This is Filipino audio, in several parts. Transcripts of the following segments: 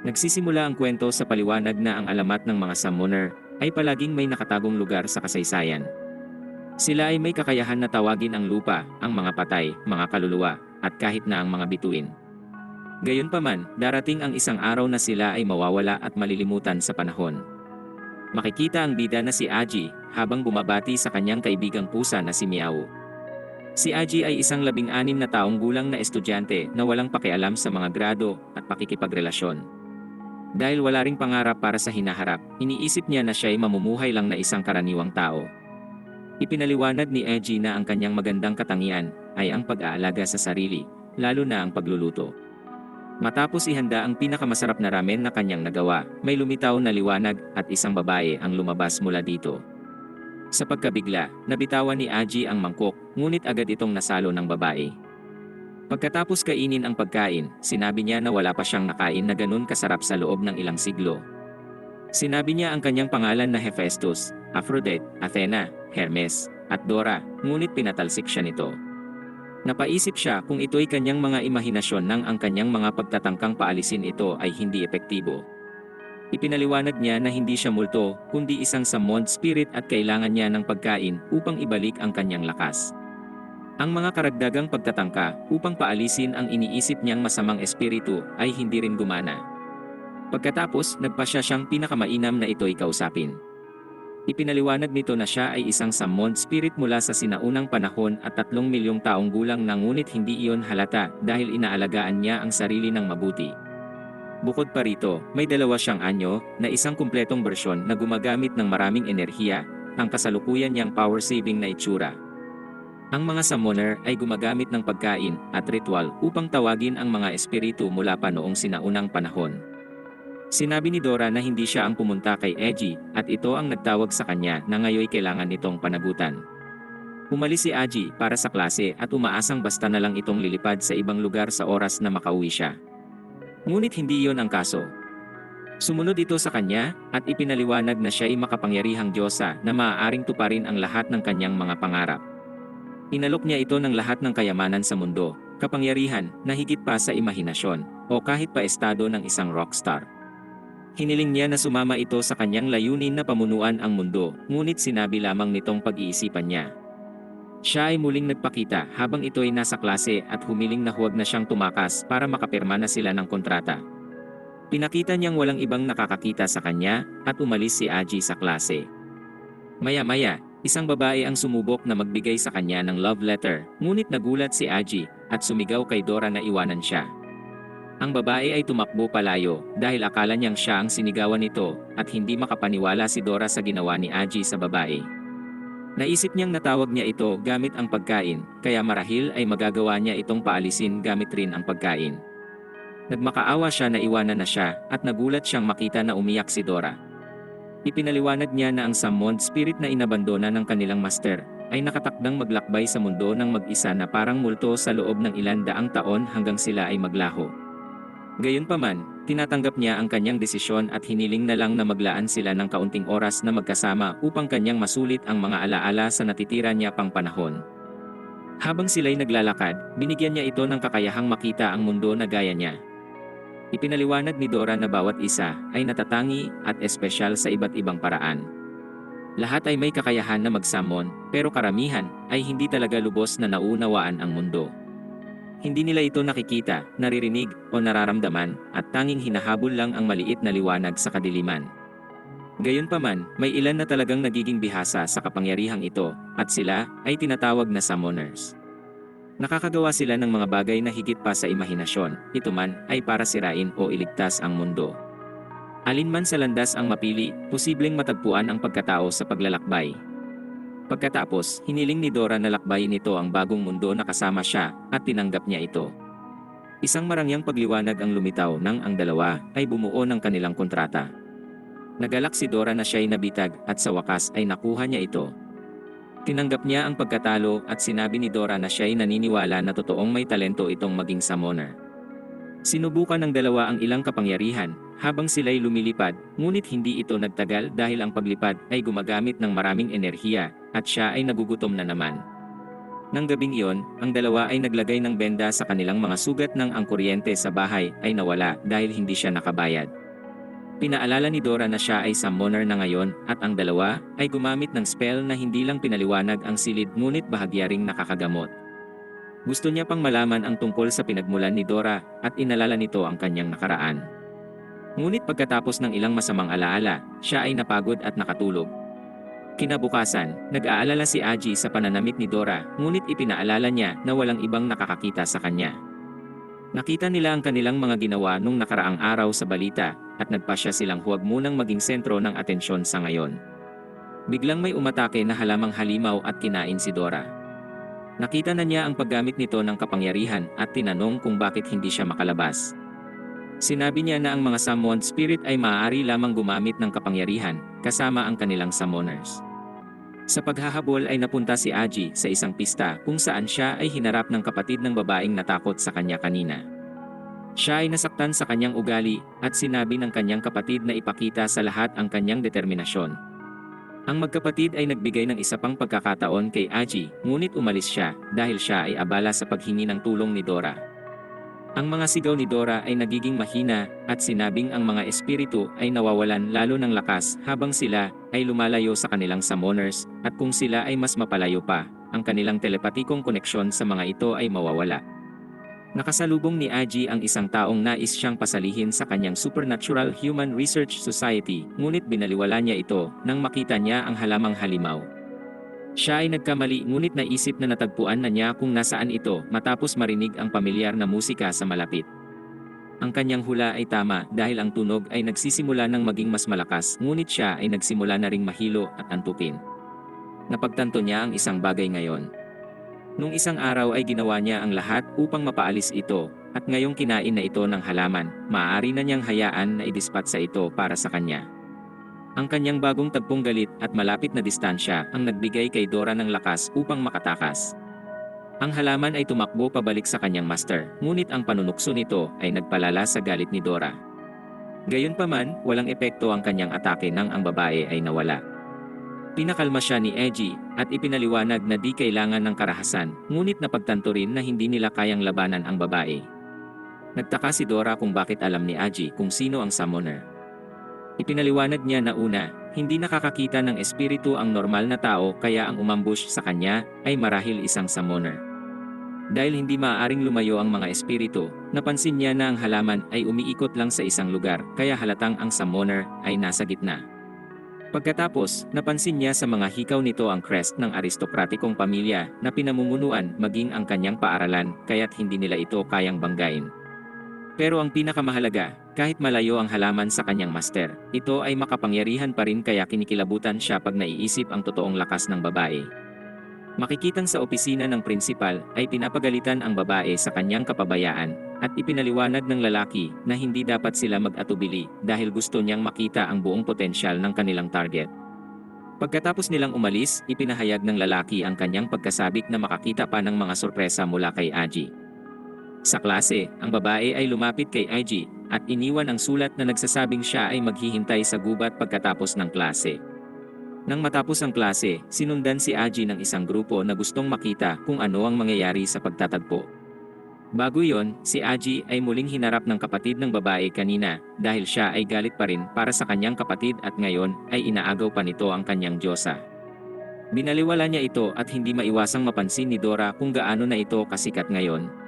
Nagsisimula ang kwento sa paliwanag na ang alamat ng mga summoner ay palaging may nakatagong lugar sa kasaysayan. Sila ay may kakayahan na tawagin ang lupa, ang mga patay, mga kaluluwa, at kahit na ang mga bituin. Gayunpaman, darating ang isang araw na sila ay mawawala at malilimutan sa panahon. Makikita ang bida na si Aji habang bumabati sa kanyang kaibigang pusa na si Miao. Si Aji ay isang 16 na taong gulang na estudyante na walang pakialam sa mga grado at pakikipagrelasyon. Dahil wala ring pangarap para sa hinaharap, iniisip niya na siya ay mamumuhay lang na isang karaniwang tao. Ipinaliwanag ni Aji na ang kanyang magandang katangian ay ang pag-aalaga sa sarili, lalo na ang pagluluto. Matapos ihanda ang pinakamasarap na ramen na kanyang nagawa, may lumitaw na liwanag at isang babae ang lumabas mula dito. Sa pagkabigla, nabitawan ni Aji ang mangkok, ngunit agad itong nasalo ng babae. Pagkatapos kainin ang pagkain, sinabi niya na wala pa siyang nakain na ganun kasarap sa loob ng ilang siglo. Sinabi niya ang kanyang pangalan na Hephaestus, Aphrodite, Athena, Hermes, at Dora, ngunit pinatalsik siya nito. Napaisip siya kung ito'y kanyang mga imahinasyon nang ang kanyang mga pagtatangkang paalisin ito ay hindi epektibo. Ipinaliwanag niya na hindi siya multo, kundi isang summoned spirit at kailangan niya ng pagkain upang ibalik ang kanyang lakas. Ang mga karagdagang pagtatangka upang paalisin ang iniisip niyang masamang espiritu ay hindi rin gumana. Pagkatapos, nagpasya siyang pinakamainam na ito'y kausapin. Ipinaliwanag nito na siya ay isang summoned spirit mula sa sinaunang panahon at 3 milyong taong gulang na ngunit hindi iyon halata dahil inaalagaan niya ang sarili ng mabuti. Bukod pa rito, may dalawa siyang anyo na isang kumpletong bersyon na gumagamit ng maraming enerhiya, ang kasalukuyan niyang power-saving na itsura. Ang mga summoner ay gumagamit ng pagkain at ritual upang tawagin ang mga espiritu mula pa noong sinaunang panahon. Sinabi ni Dora na hindi siya ang pumunta kay Aji at ito ang nagtawag sa kanya na ngayoy kailangan nitong panagutan. Umalis si Aji para sa klase at umaasang basta na lang itong lilipad sa ibang lugar sa oras na makauwi siya. Ngunit hindi iyon ang kaso. Sumunod ito sa kanya at ipinaliwanag na siya ay makapangyarihang Diyosa na maaaring tuparin ang lahat ng kanyang mga pangarap. Inalok niya ito ng lahat ng kayamanan sa mundo, kapangyarihan na higit pa sa imahinasyon, o kahit pa estado ng isang rockstar. Hiniling niya na sumama ito sa kanyang layunin na pamunuan ang mundo, ngunit sinabi lamang nitong pag-iisipan niya. Siya ay muling nagpakita habang ito ay nasa klase at humiling na huwag na siyang tumakas para makapirma na sila ng kontrata. Pinakita niyang walang ibang nakakakita sa kanya at umalis si Aji sa klase. Maya-maya, isang babae ang sumubok na magbigay sa kanya ng love letter, ngunit nagulat si Aji at sumigaw kay Dora na iwanan siya. Ang babae ay tumakbo palayo dahil akala niyang siya ang sinigawan nito at hindi makapaniwala si Dora sa ginawa ni Aji sa babae. Naisip niyang natawag niya ito gamit ang pagkain, kaya marahil ay magagawa niya itong paalisin gamit rin ang pagkain. Nagmakaawa siya na iwanan na siya at nagulat siyang makita na umiyak si Dora. Ipinaliwanag niya na ang summoned spirit na inabandona ng kanilang master ay nakatakdang maglakbay sa mundo ng mag-isa na parang multo sa loob ng ilan daang taon hanggang sila ay maglaho. Gayunpaman, tinatanggap niya ang kanyang desisyon at hiniling na lang na maglaan sila ng kaunting oras na magkasama upang kanyang masulit ang mga alaala sa natitira niya pang panahon. Habang sila'y naglalakad, binigyan niya ito ng kakayahang makita ang mundo na gaya niya. Ipinaliwanag ni Dora na bawat isa ay natatangi at espesyal sa iba't ibang paraan. Lahat ay may kakayahan na mag-summon, pero karamihan ay hindi talaga lubos na naunawaan ang mundo. Hindi nila ito nakikita, naririnig, o nararamdaman, at tanging hinahabol lang ang maliit na liwanag sa kadiliman. Gayunpaman, may ilan na talagang nagiging bihasa sa kapangyarihang ito, at sila ay tinatawag na summoners. Nakakagawa sila ng mga bagay na higit pa sa imahinasyon, ito man ay para sirain o iligtas ang mundo. Alinman sa landas ang mapili, posibleng matagpuan ang pagkatao sa paglalakbay. Pagkatapos, hiniling ni Dora na lakbayin nito ang bagong mundo na kasama siya at tinanggap niya ito. Isang marangyang pagliwanag ang lumitaw nang ang dalawa ay bumuo ng kanilang kontrata. Nagalak si Dora na siya'y nabitag at sa wakas ay nakuha niya ito. Tinanggap niya ang pagkatalo at sinabi ni Dora na siya'y naniniwala na totoong may talento itong maging summoner. Sinubukan ng dalawa ang ilang kapangyarihan habang sila'y lumilipad, ngunit hindi ito nagtagal dahil ang paglipad ay gumagamit ng maraming enerhiya at siya ay nagugutom na naman. Nang gabing iyon, ang dalawa ay naglagay ng benda sa kanilang mga sugat nang ang kuryente sa bahay ay nawala dahil hindi siya nakabayad. Pinaalala ni Dora na siya ay summoner na ngayon at ang dalawa ay gumamit ng spell na hindi lang pinaliwanag ang silid ngunit bahagya ring nakakagamot. Gusto niya pang malaman ang tungkol sa pinagmulan ni Dora at inalala nito ang kanyang nakaraan. Ngunit pagkatapos ng ilang masamang alaala, siya ay napagod at nakatulog. Kinabukasan, nag-aalala si Aji sa pananamit ni Dora ngunit ipinaalala niya na walang ibang nakakakita sa kanya. Nakita nila ang kanilang mga ginawa nung nakaraang araw sa balita at nagpasya silang huwag munang maging sentro ng atensyon sa ngayon. Biglang may umatake na halamang halimaw at kinain si Dora. Nakita na niya ang paggamit nito ng kapangyarihan at tinanong kung bakit hindi siya makalabas. Sinabi niya na ang mga summoned spirit ay maaari lamang gumamit ng kapangyarihan kasama ang kanilang summoners. Sa paghahabol ay napunta si Aji sa isang pista kung saan siya ay hinarap ng kapatid ng babaeng natakot sa kanya kanina. Siya ay nasaktan sa kanyang ugali at sinabi ng kanyang kapatid na ipakita sa lahat ang kanyang determinasyon. Ang magkapatid ay nagbigay ng isa pang pagkakataon kay Aji ngunit umalis siya dahil siya ay abala sa paghingi ng tulong ni Dora. Ang mga sigaw ni Dora ay nagiging mahina at sinabing ang mga espiritu ay nawawalan lalo ng lakas habang sila ay lumalayo sa kanilang summoners at kung sila ay mas mapalayo pa, ang kanilang telepatikong koneksyon sa mga ito ay mawawala. Nakasalubong ni Aji ang isang taong nais siyang pasalihin sa kanyang Supernatural Human Research Society ngunit binaliwala niya ito nang makita niya ang halamang halimaw. Siya ay nagkamali ngunit naisip na natagpuan na niya kung nasaan ito matapos marinig ang pamilyar na musika sa malapit. Ang kanyang hula ay tama dahil ang tunog ay nagsisimula ng maging mas malakas ngunit siya ay nagsimula na ring mahilo at antukin. Napagtanto niya ang isang bagay ngayon. Nung isang araw ay ginawa niya ang lahat upang mapaalis ito at ngayong kinain na ito ng halaman, maaari na niyang hayaan na idispatsa ito para sa kanya. Ang kanyang bagong tagpong galit at malapit na distansya ang nagbigay kay Dora ng lakas upang makatakas. Ang halaman ay tumakbo pabalik sa kanyang master, ngunit ang panunukso nito ay nagpalala sa galit ni Dora. Gayunpaman, walang epekto ang kanyang atake nang ang babae ay nawala. Pinakalma siya ni Aji at ipinaliwanag na di kailangan ng karahasan, ngunit napagtanto rin na hindi nila kayang labanan ang babae. Nagtaka si Dora kung bakit alam ni Aji kung sino ang summoner. Ipinaliwanag niya na una, hindi nakakakita ng espiritu ang normal na tao kaya ang umambush sa kanya ay marahil isang summoner. Dahil hindi maaaring lumayo ang mga espiritu, napansin niya na ang halaman ay umiikot lang sa isang lugar kaya halatang ang summoner ay nasa gitna. Pagkatapos, napansin niya sa mga hikaw nito ang crest ng aristokratikong pamilya na pinamumunuan maging ang kanyang paaralan kaya't hindi nila ito kayang banggain. Pero ang pinakamahalaga, kahit malayo ang halaman sa kanyang master, ito ay makapangyarihan pa rin kaya kinikilabutan siya pag naiisip ang totoong lakas ng babae. Makikitang sa opisina ng prinsipal ay pinapagalitan ang babae sa kanyang kapabayaan at ipinaliwanag ng lalaki na hindi dapat sila mag-atubili dahil gusto niyang makita ang buong potensyal ng kanilang target. Pagkatapos nilang umalis, ipinahayag ng lalaki ang kanyang pagkasabik na makakita pa ng mga sorpresa mula kay Aji. Sa klase, ang babae ay lumapit kay Aji at iniwan ang sulat na nagsasabing siya ay maghihintay sa gubat pagkatapos ng klase. Nang matapos ang klase, sinundan si Aji ng isang grupo na gustong makita kung ano ang mangyayari sa pagtatagpo. Bago yon, si Aji ay muling hinarap ng kapatid ng babae kanina dahil siya ay galit pa rin para sa kanyang kapatid at ngayon ay inaagaw pa nito ang kanyang diyosa. Binaliwala niya ito at hindi maiwasang mapansin ni Dora kung gaano na ito kasikat ngayon.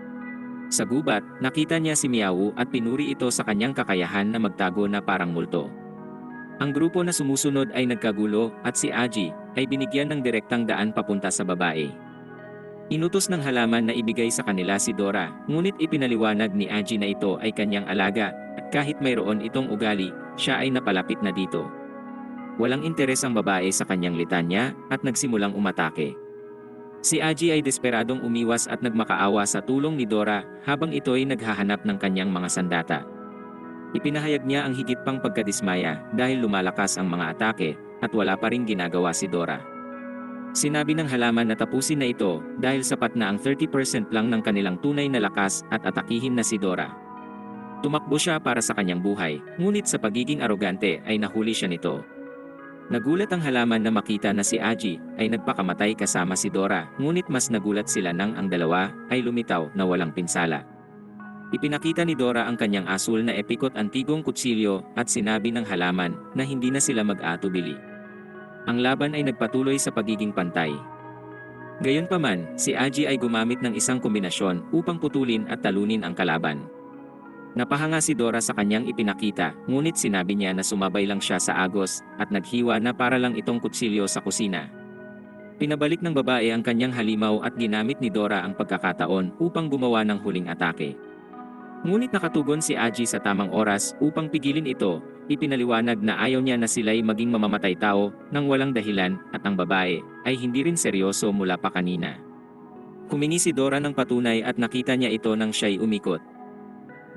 Sa gubat, nakita niya si Miao at pinuri ito sa kanyang kakayahan na magtago na parang multo. Ang grupo na sumusunod ay nagkagulo at si Aji ay binigyan ng direktang daan papunta sa babae. Inutos ng halaman na ibigay sa kanila si Dora, ngunit ipinaliwanag ni Aji na ito ay kanyang alaga at kahit mayroon itong ugali, siya ay napalapit na dito. Walang interes ang babae sa kanyang litanya at nagsimulang umatake. Si Aji ay desperadong umiwas at nagmakaawa sa tulong ni Dora habang ito ay naghahanap ng kanyang mga sandata. Ipinahayag niya ang higit pang pagkadismaya dahil lumalakas ang mga atake at wala pa ring ginagawa si Dora. Sinabi ng halaman na tapusin na ito dahil sapat na ang 30% lang ng kanilang tunay na lakas at atakihin na si Dora. Tumakbo siya para sa kanyang buhay, ngunit sa pagiging arogante ay nahuli siya nito. Nagulat ang halaman na makita na si Aji ay nagpakamatay kasama si Dora, ngunit mas nagulat sila nang ang dalawa ay lumitaw na walang pinsala. Ipinakita ni Dora ang kanyang asul na epikot antigong kutsilyo at sinabi ng halaman na hindi na sila mag-aatubili. Ang laban ay nagpatuloy sa pagiging pantay. Gayunpaman, si Aji ay gumamit ng isang kombinasyon upang putulin at talunin ang kalaban. Napahanga si Dora sa kanyang ipinakita, ngunit sinabi niya na sumabay lang siya sa agos at naghiwa na para lang itong kutsilyo sa kusina. Pinabalik ng babae ang kanyang halimaw at ginamit ni Dora ang pagkakataon upang gumawa ng huling atake. Ngunit nakatugon si Aji sa tamang oras upang pigilin ito. Ipinaliwanag na ayaw niya na sila'y maging mamamatay tao nang walang dahilan at ang babae ay hindi rin seryoso mula pa kanina. Humingi si Dora ng patunay at nakita niya ito nang siya'y umikot.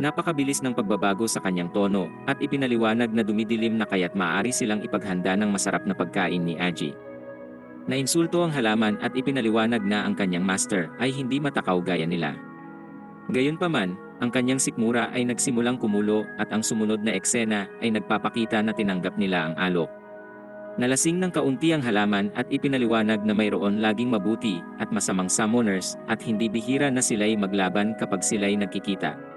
Napakabilis ng pagbabago sa kanyang tono at ipinaliwanag na dumidilim na kaya't maaari silang ipaghanda ng masarap na pagkain ni Aji. Nainsulto ang halaman at ipinaliwanag na ang kanyang master ay hindi matakaw gaya nila. Gayunpaman, ang kanyang sikmura ay nagsimulang kumulo at ang sumunod na eksena ay nagpapakita na tinanggap nila ang alok. Nalasing ng kaunti ang halaman at ipinaliwanag na mayroon laging mabuti at masamang summoners at hindi bihira na sila'y maglaban kapag sila'y nagkikita.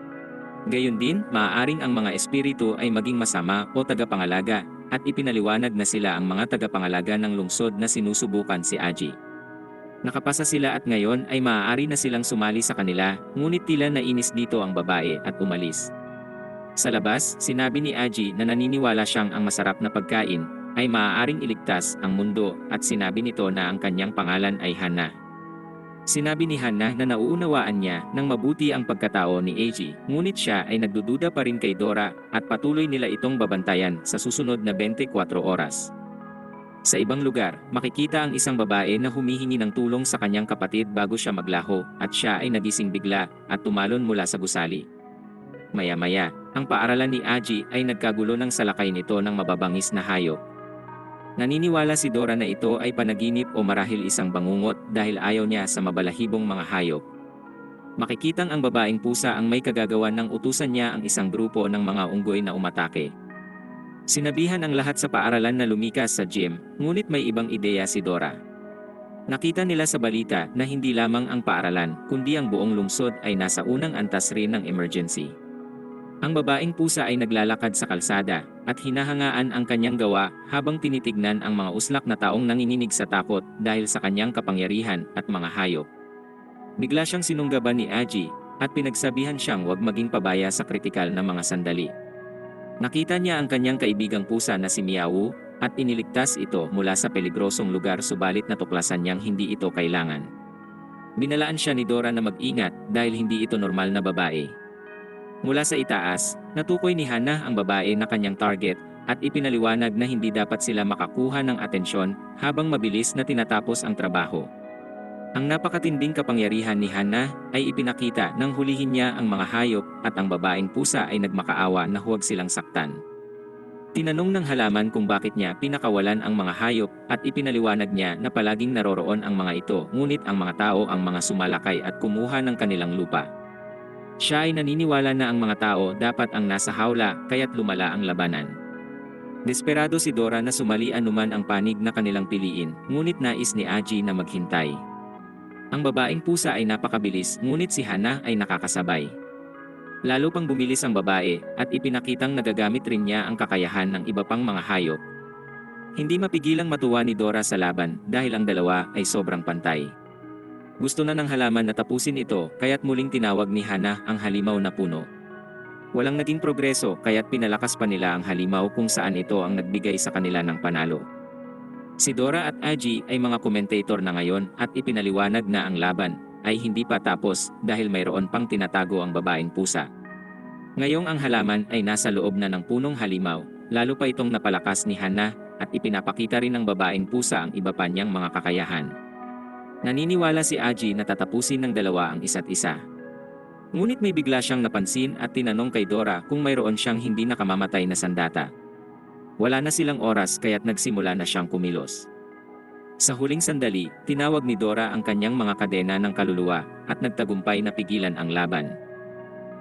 Gayon din, maaaring ang mga espiritu ay maging masama o tagapangalaga at ipinaliwanag na sila ang mga tagapangalaga ng lungsod na sinusubukan si Aji. Nakapasa sila at ngayon ay maaari na silang sumali sa kanila, ngunit tila nainis dito ang babae at umalis. Sa labas, sinabi ni Aji na naniniwala siyang ang masarap na pagkain ay maaaring iligtas ang mundo at sinabi nito na ang kanyang pangalan ay Hana. Sinabi ni Hana na nauunawaan niya ng mabuti ang pagkatao ni Aji, ngunit siya ay nagdududa pa rin kay Dora at patuloy nila itong babantayan sa susunod na 24 oras. Sa ibang lugar, makikita ang isang babae na humihingi ng tulong sa kanyang kapatid bago siya maglaho at siya ay nagising bigla at tumalon mula sa gusali. Maya-maya, ang paaralan ni Aji ay nagkagulo ng salakay nito ng mababangis na hayop. Naniniwala si Dora na ito ay panaginip o marahil isang bangungot dahil ayaw niya sa mabalahibong mga hayop. Makikitang ang babaeng pusa ang may kagagawan ng utusan niya ang isang grupo ng mga unggoy na umatake. Sinabihan ang lahat sa paaralan na lumikas sa gym, ngunit may ibang ideya si Dora. Nakita nila sa balita na hindi lamang ang paaralan, kundi ang buong lungsod ay nasa unang antas rin ng emergency. Ang babaeng pusa ay naglalakad sa kalsada, at hinahangaan ang kanyang gawa habang tinitignan ang mga uslak na taong nanginginig sa takot dahil sa kanyang kapangyarihan at mga hayop. Bigla siyang sinunggaban ni Aji, at pinagsabihan siyang huwag maging pabaya sa kritikal na mga sandali. Nakita niya ang kanyang kaibigang pusa na si Miawu, at iniligtas ito mula sa peligrosong lugar subalit natuklasan niyang hindi ito kailangan. Binalaan siya ni Dora na mag-ingat dahil hindi ito normal na babae. Mula sa itaas, natukoy ni Hana ang babae na kanyang target at ipinaliwanag na hindi dapat sila makakuha ng atensyon habang mabilis na tinatapos ang trabaho. Ang napakatinding kapangyarihan ni Hana ay ipinakita nang hulihin niya ang mga hayop at ang babaeng pusa ay nagmakaawa na huwag silang saktan. Tinanong ng halaman kung bakit niya pinakawalan ang mga hayop at ipinaliwanag niya na palaging naroroon ang mga ito ngunit ang mga tao ang mga sumalakay at kumuha ng kanilang lupa. Siya ay naniniwala na ang mga tao dapat ang nasa hawla kaya't lumala ang labanan. Desperado si Dora na sumali anuman ang panig na kanilang piliin, ngunit nais ni Aji na maghintay. Ang babaeng pusa ay napakabilis, ngunit si Hana ay nakakasabay. Lalo pang bumilis ang babae, at ipinakitang nagagamit rin niya ang kakayahan ng iba pang mga hayop. Hindi mapigilang matuwa ni Dora sa laban, dahil ang dalawa ay sobrang pantay. Gusto na ng halaman na tapusin ito, kaya't muling tinawag ni Hana ang halimaw na puno. Walang naging progreso, kaya't pinalakas pa nila ang halimaw kung saan ito ang nagbigay sa kanila ng panalo. Si Dora at Aji ay mga komentator na ngayon at ipinaliwanag na ang laban ay hindi pa tapos dahil mayroon pang tinatago ang babaeng pusa. Ngayong ang halaman ay nasa loob na ng punong halimaw, lalo pa itong napalakas ni Hana at ipinapakita rin ng babaeng pusa ang iba pa niyang mga kakayahan. Naniniwala si Aji na tatapusin ng dalawa ang isa't isa. Ngunit may bigla siyang napansin at tinanong kay Dora kung mayroon siyang hindi nakamamatay na sandata. Wala na silang oras kaya't nagsimula na siyang kumilos. Sa huling sandali, tinawag ni Dora ang kanyang mga kadena ng kaluluwa at nagtagumpay na pigilan ang laban.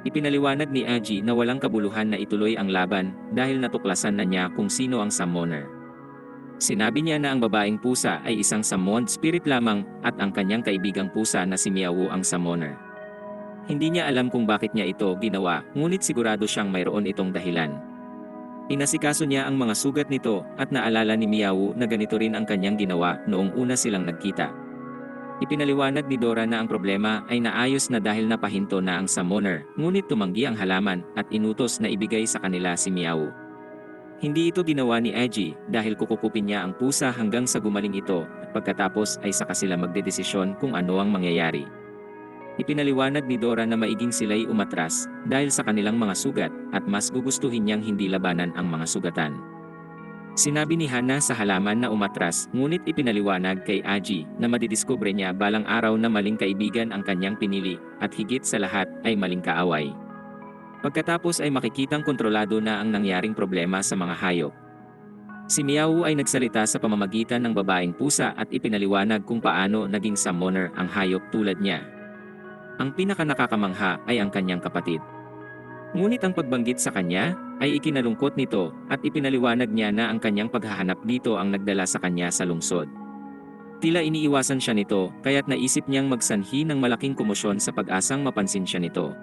Ipinaliwanag ni Aji na walang kabuluhan na ituloy ang laban dahil natuklasan na niya kung sino ang summoner. Sinabi niya na ang babaeng pusa ay isang summoned spirit lamang at ang kanyang kaibigang pusa na si Meow ang summoner. Hindi niya alam kung bakit niya ito ginawa, ngunit sigurado siyang mayroon itong dahilan. Inasikaso niya ang mga sugat nito at naalala ni Meow na ganito rin ang kanyang ginawa noong una silang nagkita. Ipinaliwanag ni Dora na ang problema ay naayos na dahil napahinto na ang summoner, ngunit tumanggi ang halaman at inutos na ibigay sa kanila si Meow. Hindi ito ginawa ni Eji dahil kukupin niya ang pusa hanggang sa gumaling ito at pagkatapos ay saka sila magdedesisyon kung ano ang mangyayari. Ipinaliwanag ni Dora na maiging sila'y umatras dahil sa kanilang mga sugat at mas gugustuhin niyang hindi labanan ang mga sugatan. Sinabi ni Hana sa halaman na umatras, ngunit ipinaliwanag kay Aji na madidiskubre niya balang araw na maling kaibigan ang kanyang pinili at higit sa lahat ay maling kaaway. Pagkatapos ay makikitang kontrolado na ang nangyaring problema sa mga hayop. Si Meow ay nagsalita sa pamamagitan ng babaeng pusa at ipinaliwanag kung paano naging summoner ang hayop tulad niya. Ang pinakanakakamangha ay ang kanyang kapatid. Ngunit ang pagbanggit sa kanya ay ikinalungkot nito at ipinaliwanag niya na ang kanyang paghahanap dito ang nagdala sa kanya sa lungsod. Tila iniiwasan siya nito kaya't naisip niyang magsanhi ng malaking komosyon sa pag-asang mapansin siya nito.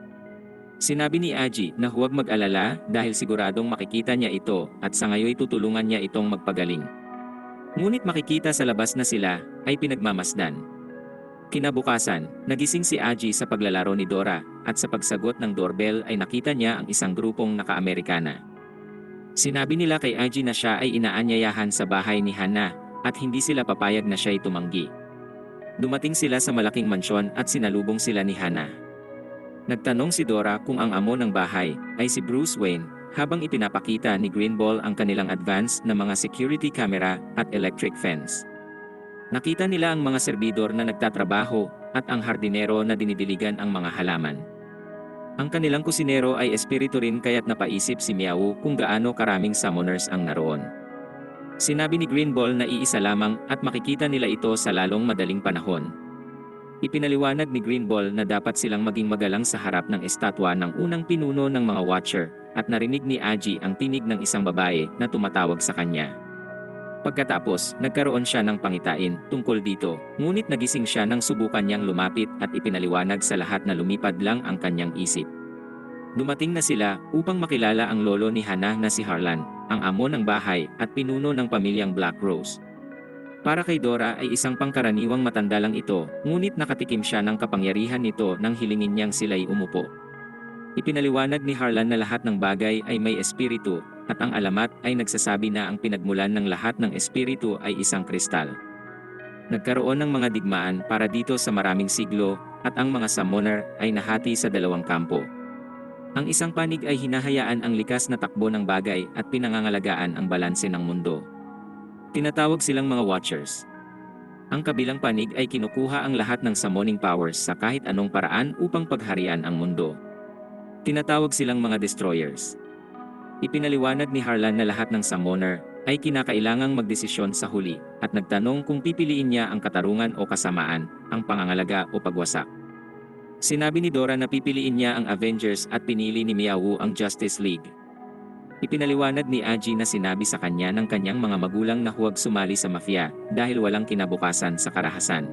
Sinabi ni Aji na huwag mag-alala dahil siguradong makikita niya ito at sa ngayoy tutulungan niya itong magpagaling. Ngunit makikita sa labas na sila ay pinagmamasdan. Kinabukasan, nagising si Aji sa paglalaro ni Dora at sa pagsagot ng doorbell ay nakita niya ang isang grupong naka-Amerikana. Sinabi nila kay Aji na siya ay inaanyayahan sa bahay ni Hana at hindi sila papayag na siya'y tumanggi. Dumating sila sa malaking mansyon at sinalubong sila ni Hana. Nagtanong si Dora kung ang amo ng bahay ay si Bruce Wayne habang ipinapakita ni Greenball ang kanilang advanced na mga security camera at electric fence. Nakita nila ang mga serbidor na nagtatrabaho at ang hardinero na dinidiligan ang mga halaman. Ang kanilang kusinero ay espiritu rin kaya't napaisip si Meow kung gaano karaming summoners ang naroon. Sinabi ni Greenball na iisa lamang at makikita nila ito sa lalong madaling panahon. Ipinaliwanag ni Greenball na dapat silang maging magalang sa harap ng estatwa ng unang pinuno ng mga Watcher at narinig ni Aji ang tinig ng isang babae na tumatawag sa kanya. Pagkatapos, nagkaroon siya ng pangitain tungkol dito, ngunit nagising siya nang subukan niyang lumapit at ipinaliwanag sa lahat na lumipad lang ang kanyang isip. Dumating na sila upang makilala ang lolo ni Hana na si Harlan, ang amo ng bahay at pinuno ng pamilyang Black Rose. Para kay Dora ay isang pangkaraniwang matanda lang ito, ngunit nakatikim siya ng kapangyarihan nito nang hilingin niyang sila'y umupo. Ipinaliwanag ni Harlan na lahat ng bagay ay may espiritu, at ang alamat ay nagsasabi na ang pinagmulan ng lahat ng espiritu ay isang kristal. Nagkaroon ng mga digmaan para dito sa maraming siglo, at ang mga summoner ay nahati sa dalawang kampo. Ang isang panig ay hinahayaan ang likas na takbo ng bagay at pinangangalagaan ang balanse ng mundo. Tinatawag silang mga Watchers. Ang kabilang panig ay kinukuha ang lahat ng summoning powers sa kahit anong paraan upang pagharian ang mundo. Tinatawag silang mga Destroyers. Ipinaliwanag ni Harlan na lahat ng summoner ay kinakailangang magdesisyon sa huli at nagtanong kung pipiliin niya ang katarungan o kasamaan, ang pangangalaga o pagwasak. Sinabi ni Dora na pipiliin niya ang Avengers at pinili ni Meow ang Justice League. Ipinaliwanag ni Aji na sinabi sa kanya ng kanyang mga magulang na huwag sumali sa mafia dahil walang kinabukasan sa karahasan.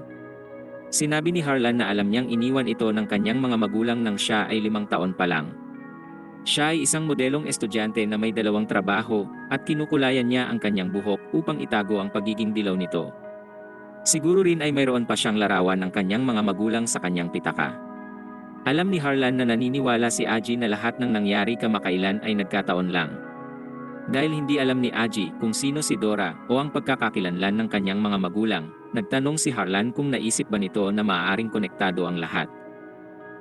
Sinabi ni Harlan na alam niyang iniwan ito ng kanyang mga magulang nang siya ay 5 taon pa lang. Siya ay isang modelong estudyante na may 2 trabaho at kinukulayan niya ang kanyang buhok upang itago ang pagiging dilaw nito. Siguro rin ay mayroon pa siyang larawan ng kanyang mga magulang sa kanyang pitaka. Alam ni Harlan na naniniwala si Aji na lahat ng nangyari kamakailan ay nagkataon lang. Dahil hindi alam ni Aji kung sino si Dora o ang pagkakakilanlan ng kanyang mga magulang, nagtanong si Harlan kung naisip ba nito na maaaring konektado ang lahat.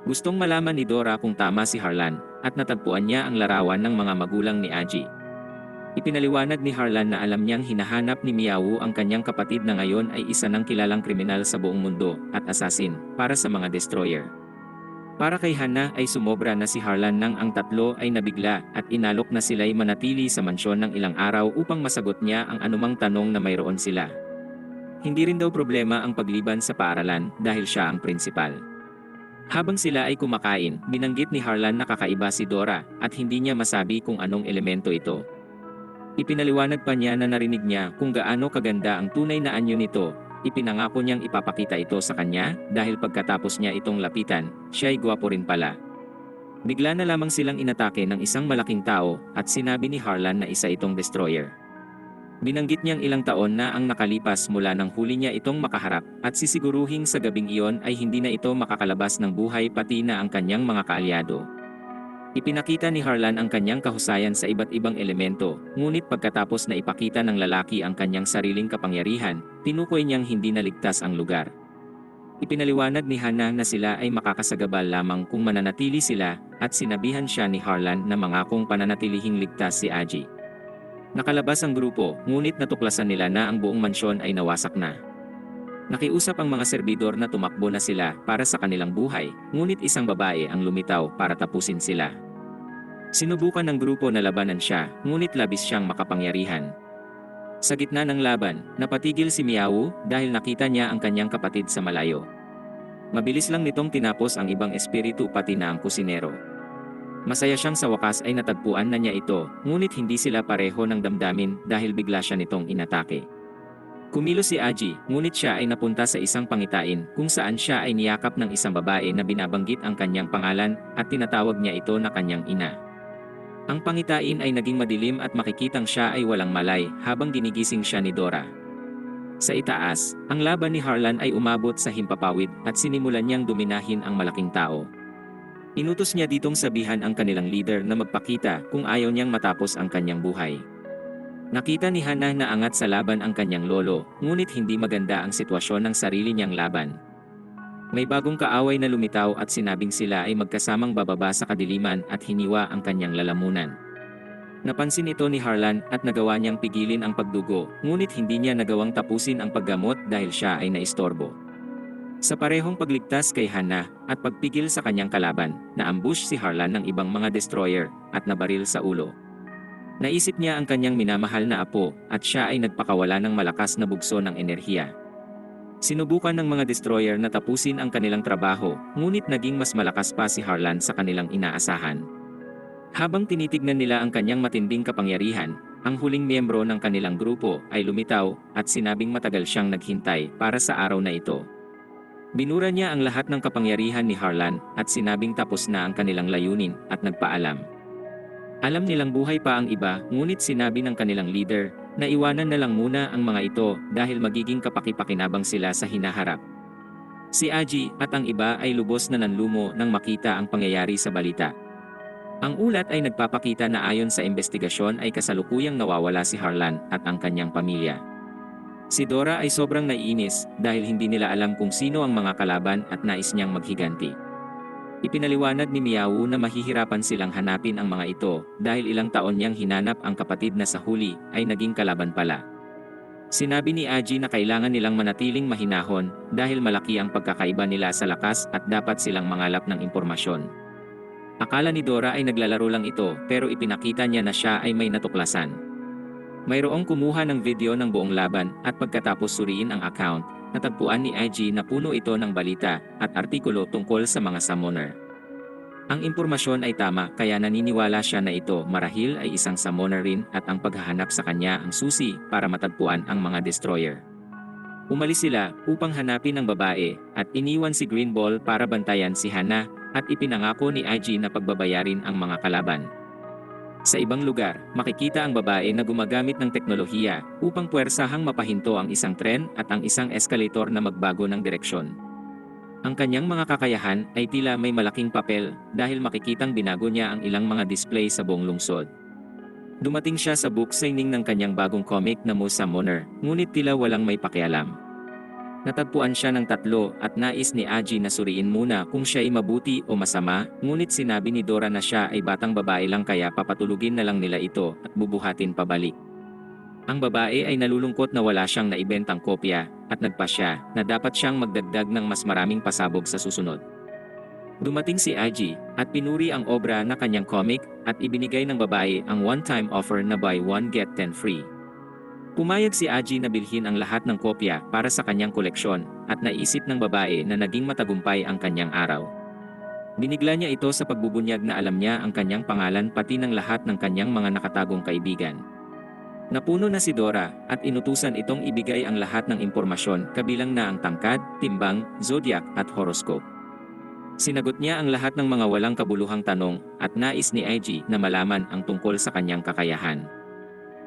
Gustong malaman ni Dora kung tama si Harlan at natagpuan niya ang larawan ng mga magulang ni Aji. Ipinaliwanag ni Harlan na alam niyang hinahanap ni Meow ang kanyang kapatid na ngayon ay isa ng kilalang kriminal sa buong mundo at assassin para sa mga Destroyer. Para kay Hana ay sumobra na si Harlan nang ang tatlo ay nabigla at inalok na sila'y manatili sa mansyon ng ilang araw upang masagot niya ang anumang tanong na mayroon sila. Hindi rin daw problema ang pagliban sa paaralan dahil siya ang prinsipal. Habang sila ay kumakain, binanggit ni Harlan na kakaiba si Dora at hindi niya masabi kung anong elemento ito. Ipinaliwanag pa niya na narinig niya kung gaano kaganda ang tunay na anyo nito. Ipinangako niyang ipapakita ito sa kanya dahil pagkatapos niya itong lapitan, siya ay gwapo rin pala. Bigla na lamang silang inatake ng isang malaking tao at sinabi ni Harlan na isa itong destroyer. Binanggit niyang ilang taon na ang nakalipas mula nang huli niya itong makaharap at sisiguruhing sa gabing iyon ay hindi na ito makakalabas ng buhay pati na ang kanyang mga kaalyado. Ipinakita ni Harlan ang kanyang kahusayan sa iba't ibang elemento, ngunit pagkatapos na ipakita ng lalaki ang kanyang sariling kapangyarihan, tinukoy niyang hindi naligtas ang lugar. Ipinaliwanag ni Hannah na sila ay makakasagabal lamang kung mananatili sila at sinabihan siya ni Harlan na mangakong pananatilihing ligtas si Aji. Nakalabas ang grupo, ngunit natuklasan nila na ang buong mansyon ay nawasak na. Nakiusap ang mga serbidor na tumakbo na sila para sa kanilang buhay, ngunit isang babae ang lumitaw para tapusin sila. Sinubukan ng grupo na labanan siya, ngunit labis siyang makapangyarihan. Sa gitna ng laban, napatigil si Miao dahil nakita niya ang kanyang kapatid sa malayo. Mabilis lang nitong tinapos ang ibang espiritu pati na ang kusinero. Masaya siyang sa wakas ay natagpuan na niya ito, ngunit hindi sila pareho ng damdamin dahil bigla siya nitong inatake. Kumilos si Aji, ngunit siya ay napunta sa isang pangitain kung saan siya ay niyakap ng isang babae na binabanggit ang kanyang pangalan at tinatawag niya ito na kanyang ina. Ang pangitain ay naging madilim at makikitang siya ay walang malay habang ginigising siya ni Dora. Sa itaas, ang laban ni Harlan ay umabot sa himpapawid at sinimulan niyang dominahin ang malaking tao. Inutos niya ditong sabihan ang kanilang leader na magpakita kung ayaw niyang matapos ang kanyang buhay. Nakita ni Hannah na angat sa laban ang kanyang lolo, ngunit hindi maganda ang sitwasyon ng sarili niyang laban. May bagong kaaway na lumitaw at sinabing sila ay magkasamang bababa sa kadiliman at hiniwa ang kanyang lalamunan. Napansin ito ni Harlan at nagawa niyang pigilin ang pagdugo, ngunit hindi niya nagawang tapusin ang paggamot dahil siya ay naistorbo. Sa parehong pagligtas kay Hannah at pagpigil sa kanyang kalaban, naambush si Harlan ng ibang mga destroyer at nabaril sa ulo. Naisip niya ang kanyang minamahal na apo at siya ay nagpakawala ng malakas na bugso ng enerhiya. Sinubukan ng mga destroyer na tapusin ang kanilang trabaho, ngunit naging mas malakas pa si Harlan sa kanilang inaasahan. Habang tinitignan nila ang kanyang matinding kapangyarihan, ang huling miyembro ng kanilang grupo ay lumitaw at sinabing matagal siyang naghintay para sa araw na ito. Binura niya ang lahat ng kapangyarihan ni Harlan at sinabing tapos na ang kanilang layunin at nagpaalam. Alam nilang buhay pa ang iba, ngunit sinabi ng kanilang leader na iwanan na lang muna ang mga ito dahil magiging kapaki-pakinabang sila sa hinaharap. Si Aji at ang iba ay lubos na nanlumo nang makita ang pangyayari sa balita. Ang ulat ay nagpapakita na ayon sa investigasyon ay kasalukuyang nawawala si Harlan at ang kanyang pamilya. Si Dora ay sobrang naiinis dahil hindi nila alam kung sino ang mga kalaban at nais niyang maghiganti. Ipinaliwanag ni Miao na mahihirapan silang hanapin ang mga ito dahil ilang taon niyang hinanap ang kapatid na sa huli ay naging kalaban pala. Sinabi ni Aji na kailangan nilang manatiling mahinahon dahil malaki ang pagkakaiba nila sa lakas at dapat silang mangalap ng impormasyon. Akala ni Dora ay naglalaro lang ito pero ipinakita niya na siya ay may natuklasan. Mayroong kumuha ng video ng buong laban at pagkatapos suriin ang account, natagpuan ni Aji na puno ito ng balita at artikulo tungkol sa mga summoner. Ang impormasyon ay tama kaya naniniwala siya na ito marahil ay isang summoner rin at ang paghahanap sa kanya ang susi para matagpuan ang mga destroyer. Umalis sila upang hanapin ang babae at iniwan si Green Ball para bantayan si Hannah at ipinangako ni Aji na pagbabayarin ang mga kalaban. Sa ibang lugar, makikita ang babae na gumagamit ng teknolohiya upang puwersahang mapahinto ang isang tren at ang isang eskalator na magbago ng direksyon. Ang kanyang mga kakayahan ay tila may malaking papel dahil makikitang binago niya ang ilang mga display sa buong lungsod. Dumating siya sa book signing ng kanyang bagong comic na Mo Summoner, ngunit tila walang may pakialam. Natagpuan siya ng 3 at nais ni Aji na suriin muna kung siya ay mabuti o masama, ngunit sinabi ni Dora na siya ay batang babae lang kaya papatulugin na lang nila ito at bubuhatin pabalik. Ang babae ay nalulungkot na wala siyang naibentang kopya at nagpasya na dapat siyang magdagdag ng mas maraming pasabog sa susunod. Dumating si Aji at pinuri ang obra na kanyang comic at ibinigay ng babae ang one-time offer na buy 1 get 10 free. Pumayag si Aji na bilhin ang lahat ng kopya para sa kanyang koleksyon at naisip ng babae na naging matagumpay ang kanyang araw. Binigla niya ito sa pagbubunyag na alam niya ang kanyang pangalan pati ng lahat ng kanyang mga nakatagong kaibigan. Napuno na si Dora at inutusan itong ibigay ang lahat ng impormasyon kabilang na ang tangkad, timbang, zodiac at horoscope. Sinagot niya ang lahat ng mga walang kabuluhang tanong at nais ni IG na malaman ang tungkol sa kanyang kakayahan.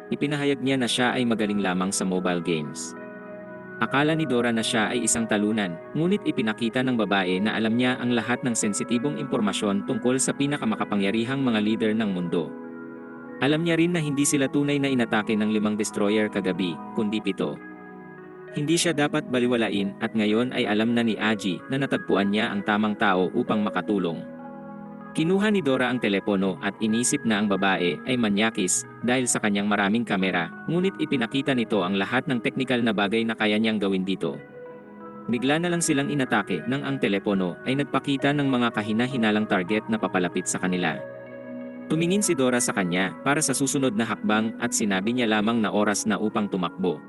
Ipinahayag niya na siya ay magaling lamang sa mobile games. Akala ni Dora na siya ay isang talunan, ngunit ipinakita ng babae na alam niya ang lahat ng sensitibong impormasyon tungkol sa pinakamakapangyarihang mga leader ng mundo. Alam niya rin na hindi sila tunay na inatake ng 5 destroyer kagabi, kundi 7. Hindi siya dapat baliwalain at ngayon ay alam na ni Aji na natagpuan niya ang tamang tao upang makatulong. Kinuha ni Dora ang telepono at inisip na ang babae ay manyakis dahil sa kanyang maraming kamera, ngunit ipinakita nito ang lahat ng teknikal na bagay na kaya niyang gawin dito. Bigla na lang silang inatake nang ang telepono ay nagpakita ng mga kahina-hinalang target na papalapit sa kanila. Tumingin si Dora sa kanya para sa susunod na hakbang at sinabi niya lamang na oras na upang tumakbo.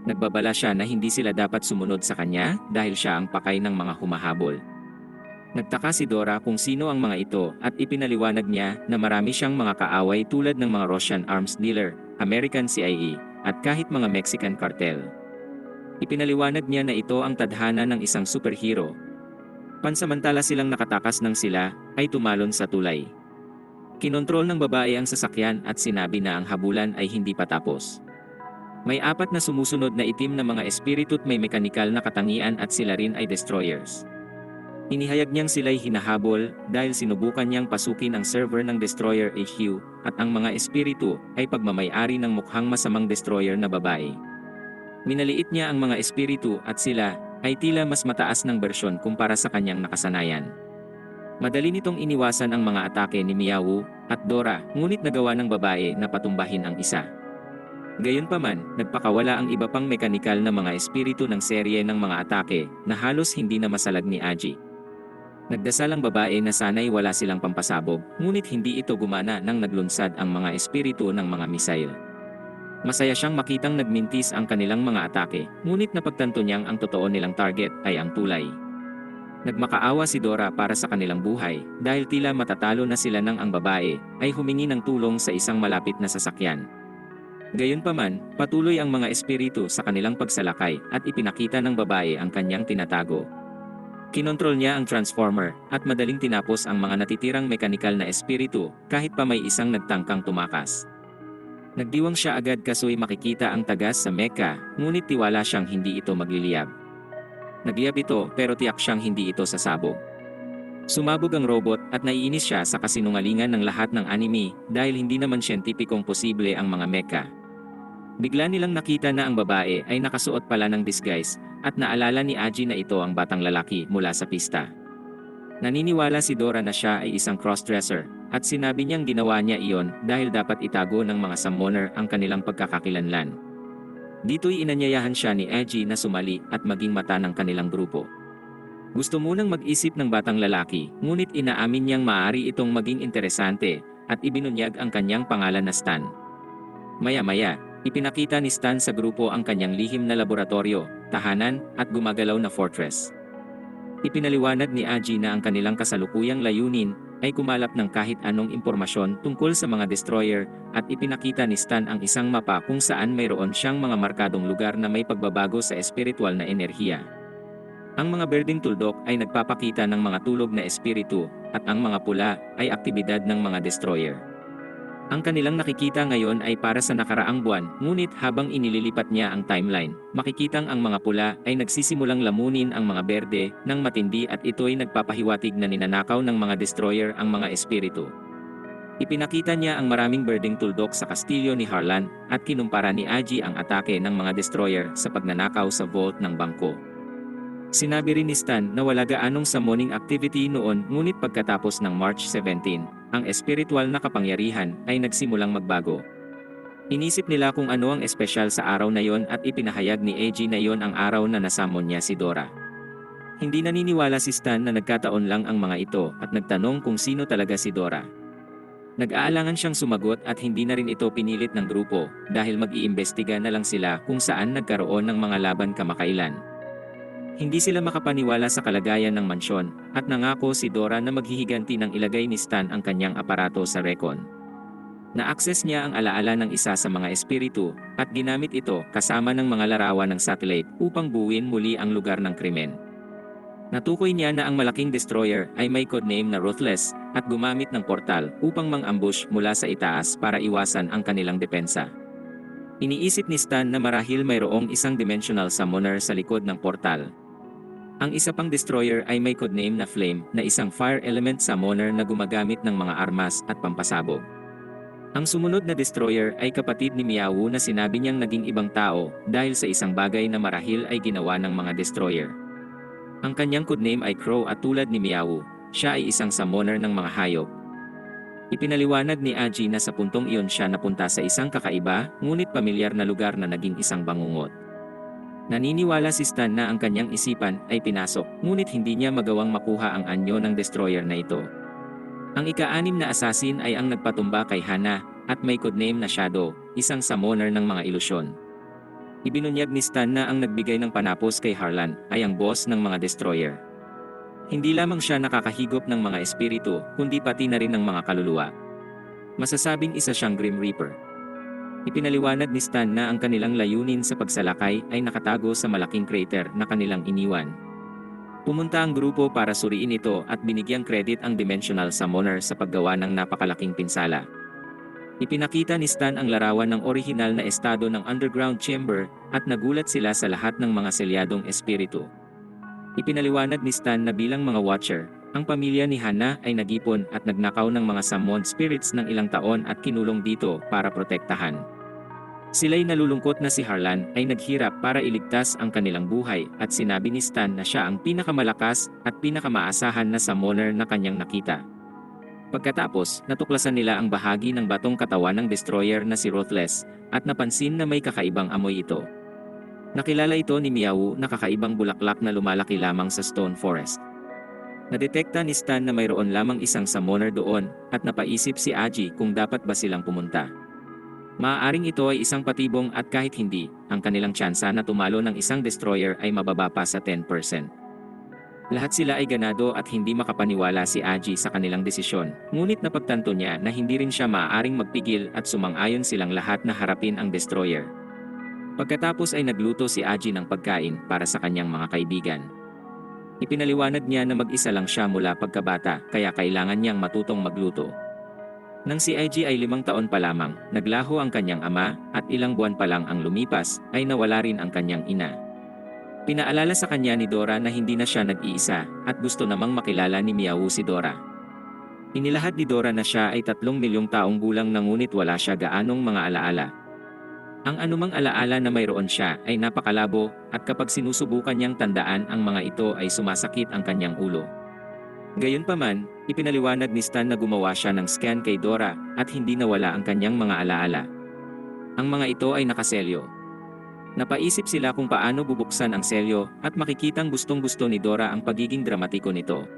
Nagbabala siya na hindi sila dapat sumunod sa kanya dahil siya ang pakay ng mga humahabol. Nagtaka si Dora kung sino ang mga ito at ipinaliwanag niya na marami siyang mga kaaway tulad ng mga Russian arms dealer, American CIA, at kahit mga Mexican cartel. Ipinaliwanag niya na ito ang tadhana ng isang superhero. Pansamantala silang nakatakas ng sila, ay tumalon sa tulay. Kinontrol ng babae ang sasakyan at sinabi na ang habulan ay hindi pa tapos. May 4 na sumusunod na itim na mga espiritu't may mekanikal na katangian at sila rin ay destroyers. Inihayag niyang sila'y hinahabol dahil sinubukan niyang pasukin ang server ng Destroyer HQ at ang mga espiritu ay pagmamay-ari ng mukhang masamang destroyer na babae. Minaliit niya ang mga espiritu at sila ay tila mas mataas ng bersyon kumpara sa kanyang nakasanayan. Madali nitong iniwasan ang mga atake ni Miyawu at Dora, ngunit nagawa ng babae na patumbahin ang isa. Gayunpaman, nagpakawala ang iba pang mekanikal na mga espiritu ng serye ng mga atake na halos hindi na masalag ni Aji. Nagdasal ang babae na sana'y wala silang pampasabog, ngunit hindi ito gumana nang naglunsad ang mga espiritu ng mga misail. Masaya siyang makitang nagmintis ang kanilang mga atake, ngunit napagtanto niyang ang totoo nilang target ay ang tulay. Nagmakaawa si Dora para sa kanilang buhay, dahil tila matatalo na sila nang ang babae ay humingi ng tulong sa isang malapit na sasakyan. Gayunpaman, patuloy ang mga espiritu sa kanilang pagsalakay at ipinakita ng babae ang kanyang tinatago. Kinontrol niya ang transformer at madaling tinapos ang mga natitirang mekanikal na espiritu kahit pa may isang nagtangkang tumakas. Nagdiwang siya agad kaso'y makikita ang tagas sa Mecca, ngunit tiwala siyang hindi ito magliliyab. Nagliyab ito pero tiyak siyang hindi ito sasabog. Sumabog ang robot at naiinis siya sa kasinungalingan ng lahat ng anime dahil hindi naman siyentipikong posible ang mga Mecca. Bigla nilang nakita na ang babae ay nakasuot pala ng disguise at naalala ni Aji na ito ang batang lalaki mula sa pista. Naniniwala si Dora na siya ay isang crossdresser at sinabi niyang ginawa niya iyon dahil dapat itago ng mga summoner ang kanilang pagkakakilanlan. Dito'y inanyayahan siya ni Aji na sumali at maging mata ng kanilang grupo. Gusto munang mag-isip ng batang lalaki, ngunit inaamin niyang maaari itong maging interesante at ibinunyag ang kanyang pangalan na Stan. Maya-maya, ipinakita ni Stan sa grupo ang kanyang lihim na laboratorio, tahanan, at gumagalaw na fortress. Ipinaliwanag ni Aji na ang kanilang kasalukuyang layunin ay kumalap ng kahit anong impormasyon tungkol sa mga destroyer at ipinakita ni Stan ang isang mapa kung saan mayroon siyang mga markadong lugar na may pagbabago sa espiritual na enerhiya. Ang mga berdeng tuldok ay nagpapakita ng mga tulog na espiritu at ang mga pula ay aktibidad ng mga destroyer. Ang kanilang nakikita ngayon ay para sa nakaraang buwan, ngunit habang inililipat niya ang timeline, makikitang ang mga pula ay nagsisimulang lamunin ang mga berde ng matindi at ito'y nagpapahiwatig na ninanakaw ng mga destroyer ang mga espiritu. Ipinakita niya ang maraming berdeng tuldok sa kastilyo ni Harlan at kinumpara ni Aji ang atake ng mga destroyer sa pagnanakaw sa vault ng bangko. Sinabi rin ni Stan na wala gaanong summoning activity noon, ngunit pagkatapos ng March 17, ang espiritual na kapangyarihan ay nagsimulang magbago. Inisip nila kung ano ang espesyal sa araw na yon at ipinahayag ni AG na yon ang araw na nasamon niya si Dora. Hindi naniniwala si Stan na nagkataon lang ang mga ito at nagtanong kung sino talaga si Dora. Nag-aalangan siyang sumagot at hindi na rin ito pinilit ng grupo dahil mag-iimbestiga na lang sila kung saan nagkaroon ng mga laban kamakailan. Hindi sila makapaniwala sa kalagayan ng mansyon at nangako si Dora na maghihiganti ng ilagay ni Stan ang kanyang aparato sa Recon. Na-access niya ang alaala ng isa sa mga espiritu at ginamit ito kasama ng mga larawan ng satellite upang buuin muli ang lugar ng krimen. Natukoy niya na ang malaking destroyer ay may codename na Ruthless at gumamit ng portal upang mang-ambush mula sa itaas para iwasan ang kanilang depensa. Iniisip ni Stan na marahil mayroong isang dimensional summoner sa likod ng portal. Ang isa pang destroyer ay may codename na Flame na isang fire element summoner na gumagamit ng mga armas at pampasabog. Ang sumunod na destroyer ay kapatid ni Miawu na sinabi niyang naging ibang tao dahil sa isang bagay na marahil ay ginawa ng mga destroyer. Ang kanyang codename ay Crow at tulad ni Miawu, siya ay isang summoner ng mga hayop. Ipinaliwanag ni Aji na sa puntong iyon siya napunta sa isang kakaiba, ngunit pamilyar na lugar na naging isang bangungot. Naniniwala si Stan na ang kanyang isipan ay pinasok, ngunit hindi niya magawang makuha ang anyo ng destroyer na ito. Ang ika-6 na assassin ay ang nagpatumba kay Hana, at may codename na Shadow, isang summoner ng mga ilusyon. Ibinunyag ni Stan na ang nagbigay ng panapos kay Harlan ay ang boss ng mga destroyer. Hindi lamang siya nakakahigop ng mga espiritu, kundi pati na rin ng mga kaluluwa. Masasabing isa siyang Grim Reaper. Ipinaliwanag ni Stan na ang kanilang layunin sa pagsalakay ay nakatago sa malaking crater na kanilang iniwan. Pumunta ang grupo para suriin ito at binigyang credit ang Dimensional Summoner sa paggawa ng napakalaking pinsala. Ipinakita ni Stan ang larawan ng orihinal na estado ng underground chamber at nagulat sila sa lahat ng mga selyadong espiritu. Ipinaliwanag ni Stan na bilang mga watcher, ang pamilya ni Hana ay nagipon at nagnakaw ng mga summoned spirits ng ilang taon at kinulong dito para protektahan. Sila'y nalulungkot na si Harlan ay naghirap para iligtas ang kanilang buhay at sinabi ni Stan na siya ang pinakamalakas at pinakamaasahan na summoner na kanyang nakita. Pagkatapos, natuklasan nila ang bahagi ng batong katawan ng destroyer na si Ruthless at napansin na may kakaibang amoy ito. Nakilala ito ni Miawu na kakaibang bulaklak na lumalaki lamang sa Stone Forest. Nadetekta ni Stan na mayroon lamang isang summoner doon at napaisip si Aji kung dapat ba silang pumunta. Maaaring ito ay isang patibong at kahit hindi, ang kanilang tsansa na tumalo ng isang destroyer ay mababa pa sa 10%. Lahat sila ay ganado at hindi makapaniwala si Aji sa kanilang desisyon, ngunit napagtanto niya na hindi rin siya maaaring magpigil at sumang-ayon silang lahat na harapin ang destroyer. Pagkatapos ay nagluto si Aji ng pagkain para sa kanyang mga kaibigan. Ipinaliwanag niya na mag-isa lang siya mula pagkabata kaya kailangan niyang matutong magluto. Nang si Aji ay 5 taon pa lamang, naglaho ang kanyang ama at ilang buwan pa lang ang lumipas ay nawala rin ang kanyang ina. Pinaalala sa kanya ni Dora na hindi na siya nag-iisa at gusto namang makilala ni Miawu si Dora. Inilahad ni Dora na siya ay 3 milyong taong gulang na ngunit wala siya gaanong mga alaala. Ang anumang alaala na mayroon siya ay napakalabo at kapag sinusubukan niyang tandaan ang mga ito ay sumasakit ang kanyang ulo. Gayunpaman, ipinaliwanag ni Stan na gumawa siya ng scan kay Dora at hindi nawala ang kanyang mga alaala. Ang mga ito ay nakaselyo. Napaisip sila kung paano bubuksan ang selyo at makikitang gustong-gusto ni Dora ang pagiging dramatiko nito.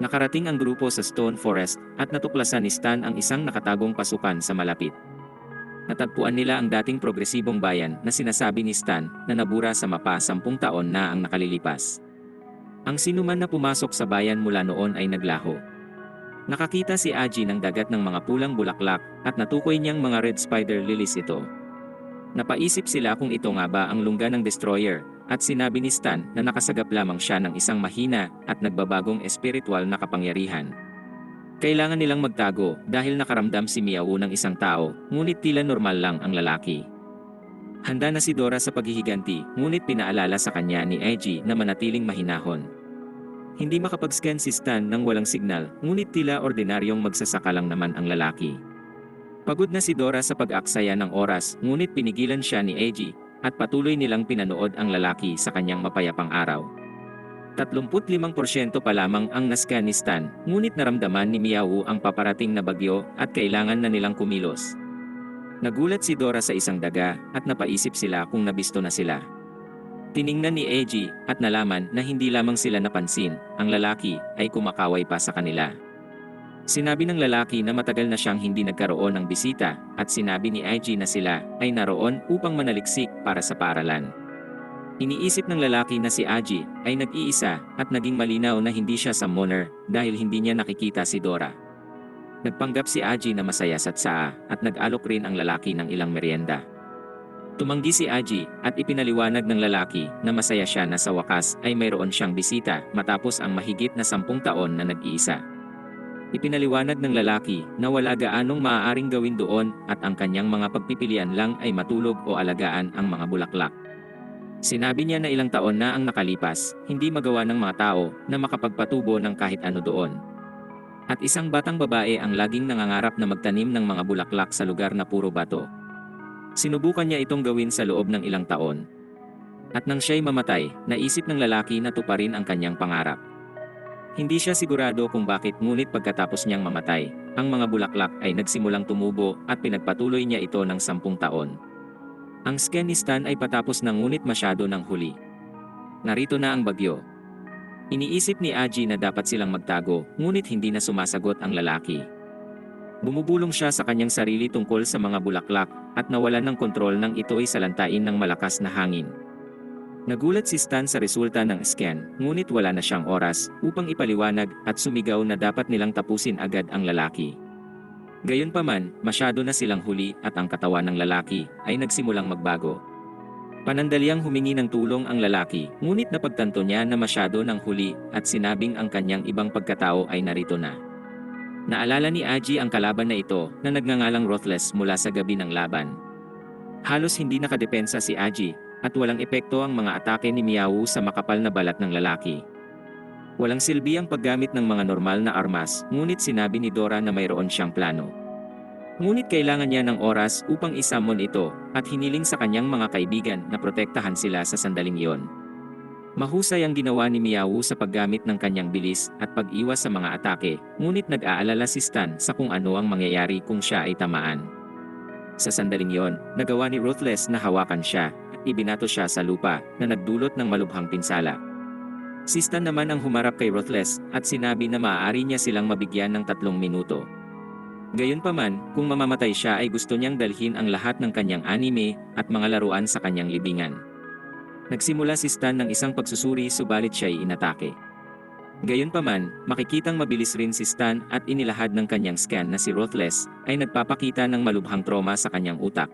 Nakarating ang grupo sa Stone Forest at natuklasan ni Stan ang isang nakatagong pasukan sa malapit. Natagpuan nila ang dating progresibong bayan na sinasabi ni Stan na nabura sa mapa 10 taon na ang nakalilipas. Ang sinuman na pumasok sa bayan mula noon ay naglaho. Nakakita si Aji ng dagat ng mga pulang bulaklak at natukoy niyang mga red spider lilies ito. Napaisip sila kung ito nga ba ang lungga ng destroyer at sinabi ni Stan na nakasagap lamang siya ng isang mahina at nagbabagong espiritual na kapangyarihan. Kailangan nilang magtago dahil nakaramdam si Miawu ng isang tao, ngunit tila normal lang ang lalaki. Handa na si Dora sa paghihiganti, ngunit pinaalala sa kanya ni Aji na manatiling mahinahon. Hindi makapag-scan si Stan ng walang signal, ngunit tila ordinaryong magsasaka lang naman ang lalaki. Pagod na si Dora sa pag-aksaya ng oras, ngunit pinigilan siya ni Aji at patuloy nilang pinanood ang lalaki sa kanyang mapayapang araw. 35% pa lamang ang nascan ni Stan, ngunit naramdaman ni Miawu ang paparating na bagyo at kailangan na nilang kumilos. Nagulat si Dora sa isang daga at napaisip sila kung nabisto na sila. Tiningnan ni Aji at nalaman na hindi lamang sila napansin, ang lalaki ay kumakaway pa sa kanila. Sinabi ng lalaki na matagal na siyang hindi nagkaroon ng bisita at sinabi ni Aji na sila ay naroon upang manaliksik para sa paaralan. Iniisip ng lalaki na si Aji ay nag-iisa at naging malinaw na hindi siya summoner dahil hindi niya nakikita si Dora. Nagpanggap si Aji na masaya sa tsaa at nag-alok rin ang lalaki ng ilang merienda. Tumanggi si Aji at ipinaliwanag ng lalaki na masaya siya na sa wakas ay mayroon siyang bisita matapos ang mahigit na 10 taon na nag-iisa. Ipinaliwanag ng lalaki na wala gaanong maaaring gawin doon at ang kanyang mga pagpipilian lang ay matulog o alagaan ang mga bulaklak. Sinabi niya na ilang taon na ang nakalipas, hindi magawa ng mga tao na makapagpatubo ng kahit ano doon. At isang batang babae ang laging nangangarap na magtanim ng mga bulaklak sa lugar na puro bato. Sinubukan niya itong gawin sa loob ng ilang taon. At nang siya'y mamatay, naisip ng lalaki na tuparin ang kanyang pangarap. Hindi siya sigurado kung bakit, ngunit pagkatapos niyang mamatay, ang mga bulaklak ay nagsimulang tumubo at pinagpatuloy niya ito ng 10 taon. Ang sken ni Stan ay patapos na ngunit masyado ng huli. Narito na ang bagyo. Iniisip ni Aji na dapat silang magtago, ngunit hindi na sumasagot ang lalaki. Bumubulong siya sa kanyang sarili tungkol sa mga bulaklak at nawalan ng kontrol nang ito ay salantain ng malakas na hangin. Nagulat si Stan sa resulta ng scan, ngunit wala na siyang oras upang ipaliwanag at sumigaw na dapat nilang tapusin agad ang lalaki. Gayunpaman, masyado na silang huli at ang katawan ng lalaki ay nagsimulang magbago. Panandaliang humingi ng tulong ang lalaki, ngunit napagtanto niya na masyado ng huli at sinabing ang kanyang ibang pagkatao ay narito na. Naalala ni Aji ang kalaban na ito na nagngangalang Ruthless mula sa gabi ng laban. Halos hindi nakadepensa si Aji at walang epekto ang mga atake ni Miao sa makapal na balat ng lalaki. Walang silbi ang paggamit ng mga normal na armas, ngunit sinabi ni Dora na mayroon siyang plano. Ngunit kailangan niya ng oras upang isamon ito at hiniling sa kanyang mga kaibigan na protektahan sila sa sandaling iyon. Mahusay ang ginawa ni Miao sa paggamit ng kanyang bilis at pag-iwas sa mga atake, ngunit nag-aalala si Stan sa kung ano ang mangyayari kung siya ay tamaan. Sa sandaling iyon, nagawa ni Ruthless na hawakan siya at ibinato siya sa lupa na nagdulot ng malubhang pinsala. Si Stan naman ang humarap kay Ruthless at sinabi na maaari niya silang mabigyan ng 3 minuto. Gayunpaman, kung mamamatay siya ay gusto niyang dalhin ang lahat ng kanyang anime at mga laruan sa kanyang libingan. Nagsimula si Stan ng isang pagsusuri subalit siya'y inatake. Gayunpaman, makikitang mabilis rin si Stan at inilahad ng kanyang scan na si Ruthless ay nagpapakita ng malubhang trauma sa kanyang utak.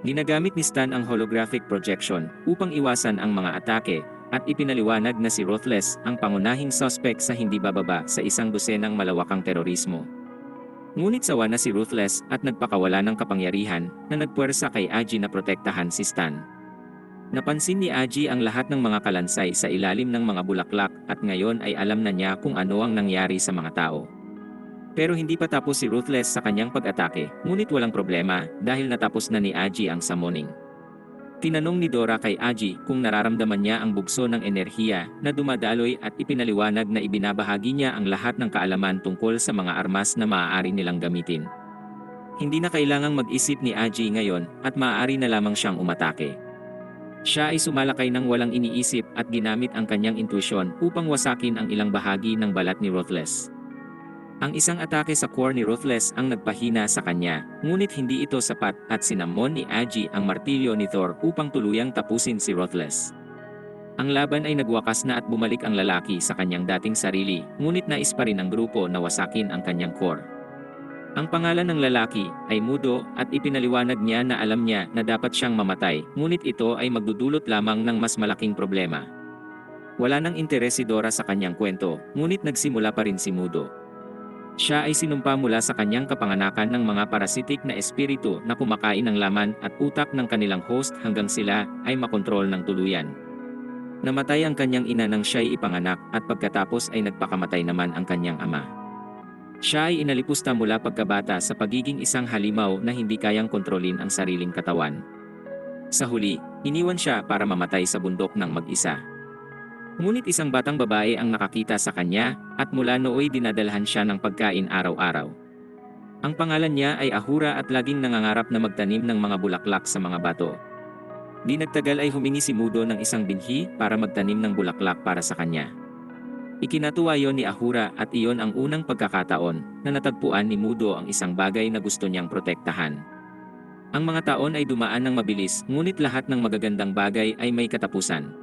Ginagamit ni Stan ang holographic projection upang iwasan ang mga atake at ipinaliwanag na si Ruthless ang pangunahing suspect sa hindi bababa sa 100 malawakang terorismo. Ngunit sawa na si Ruthless at nagpakawala ng kapangyarihan na nagpuwersa kay Aji na protektahan si Stan. Napansin ni Aji ang lahat ng mga kalansay sa ilalim ng mga bulaklak at ngayon ay alam na niya kung ano ang nangyari sa mga tao. Pero hindi pa tapos si Ruthless sa kanyang pag-atake, ngunit walang problema dahil natapos na ni Aji ang summoning. Tinanong ni Dora kay Aji kung nararamdaman niya ang bugso ng enerhiya na dumadaloy at ipinaliwanag na ibinabahagi niya ang lahat ng kaalaman tungkol sa mga armas na maaari nilang gamitin. Hindi na kailangang mag-isip ni Aji ngayon at maaari na lamang siyang umatake. Siya ay sumalakay ng walang iniisip at ginamit ang kanyang intuisyon upang wasakin ang ilang bahagi ng balat ni Ruthless. Ang isang atake sa core ni Ruthless ang nagpahina sa kanya, ngunit hindi ito sapat at sinamon ni Aji ang martilyo ni Thor upang tuluyang tapusin si Ruthless. Ang laban ay nagwakas na at bumalik ang lalaki sa kanyang dating sarili, ngunit nais pa rin ng grupo na wasakin ang kanyang core. Ang pangalan ng lalaki ay Mudo at ipinaliwanag niya na alam niya na dapat siyang mamatay, ngunit ito ay magdudulot lamang ng mas malaking problema. Wala nang interes si Dora sa kanyang kwento, ngunit nagsimula pa rin si Mudo. Siya ay sinumpa mula sa kanyang kapanganakan ng mga parasitic na espiritu na kumakain ng laman at utak ng kanilang host hanggang sila ay makontrol ng tuluyan. Namatay ang kanyang ina nang siya'y ipanganak at pagkatapos ay nagpakamatay naman ang kanyang ama. Siya ay inalipusta mula pagkabata sa pagiging isang halimaw na hindi kayang kontrolin ang sariling katawan. Sa huli, iniwan siya para mamatay sa bundok ng mag-isa. Ngunit isang batang babae ang nakakita sa kanya at mula nooy dinadalhan siya ng pagkain araw-araw. Ang pangalan niya ay Ahura at laging nangangarap na magtanim ng mga bulaklak sa mga bato. Di nagtagal ay humingi si Mudo ng isang binhi para magtanim ng bulaklak para sa kanya. Ikinatuwa yon ni Ahura at iyon ang unang pagkakataon na natagpuan ni Mudo ang isang bagay na gusto niyang protektahan. Ang mga taon ay dumaan ng mabilis, ngunit lahat ng magagandang bagay ay may katapusan.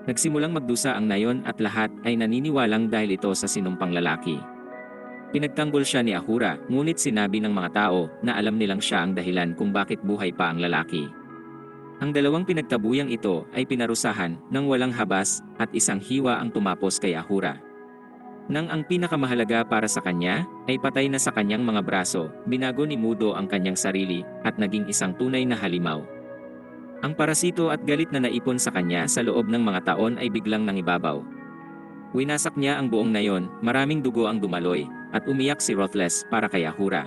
Nagsimulang magdusa ang nayon at lahat ay naniniwalang dahil ito sa sinumpang lalaki. Pinagtanggol siya ni Ahura, ngunit sinabi ng mga tao na alam nilang siya ang dahilan kung bakit buhay pa ang lalaki. Ang dalawang pinagtabuyang ito ay pinarusahan ng walang habas at isang hiwa ang tumapos kay Ahura. Nang ang pinakamahalaga para sa kanya ay patay na sa kanyang mga braso, binago ni Mudo ang kanyang sarili at naging isang tunay na halimaw. Ang parasito at galit na naipon sa kanya sa loob ng mga taon ay biglang nangibabaw. Winasak niya ang buong nayon, maraming dugo ang dumaloy, at umiyak si Ruthless para kay Ahura.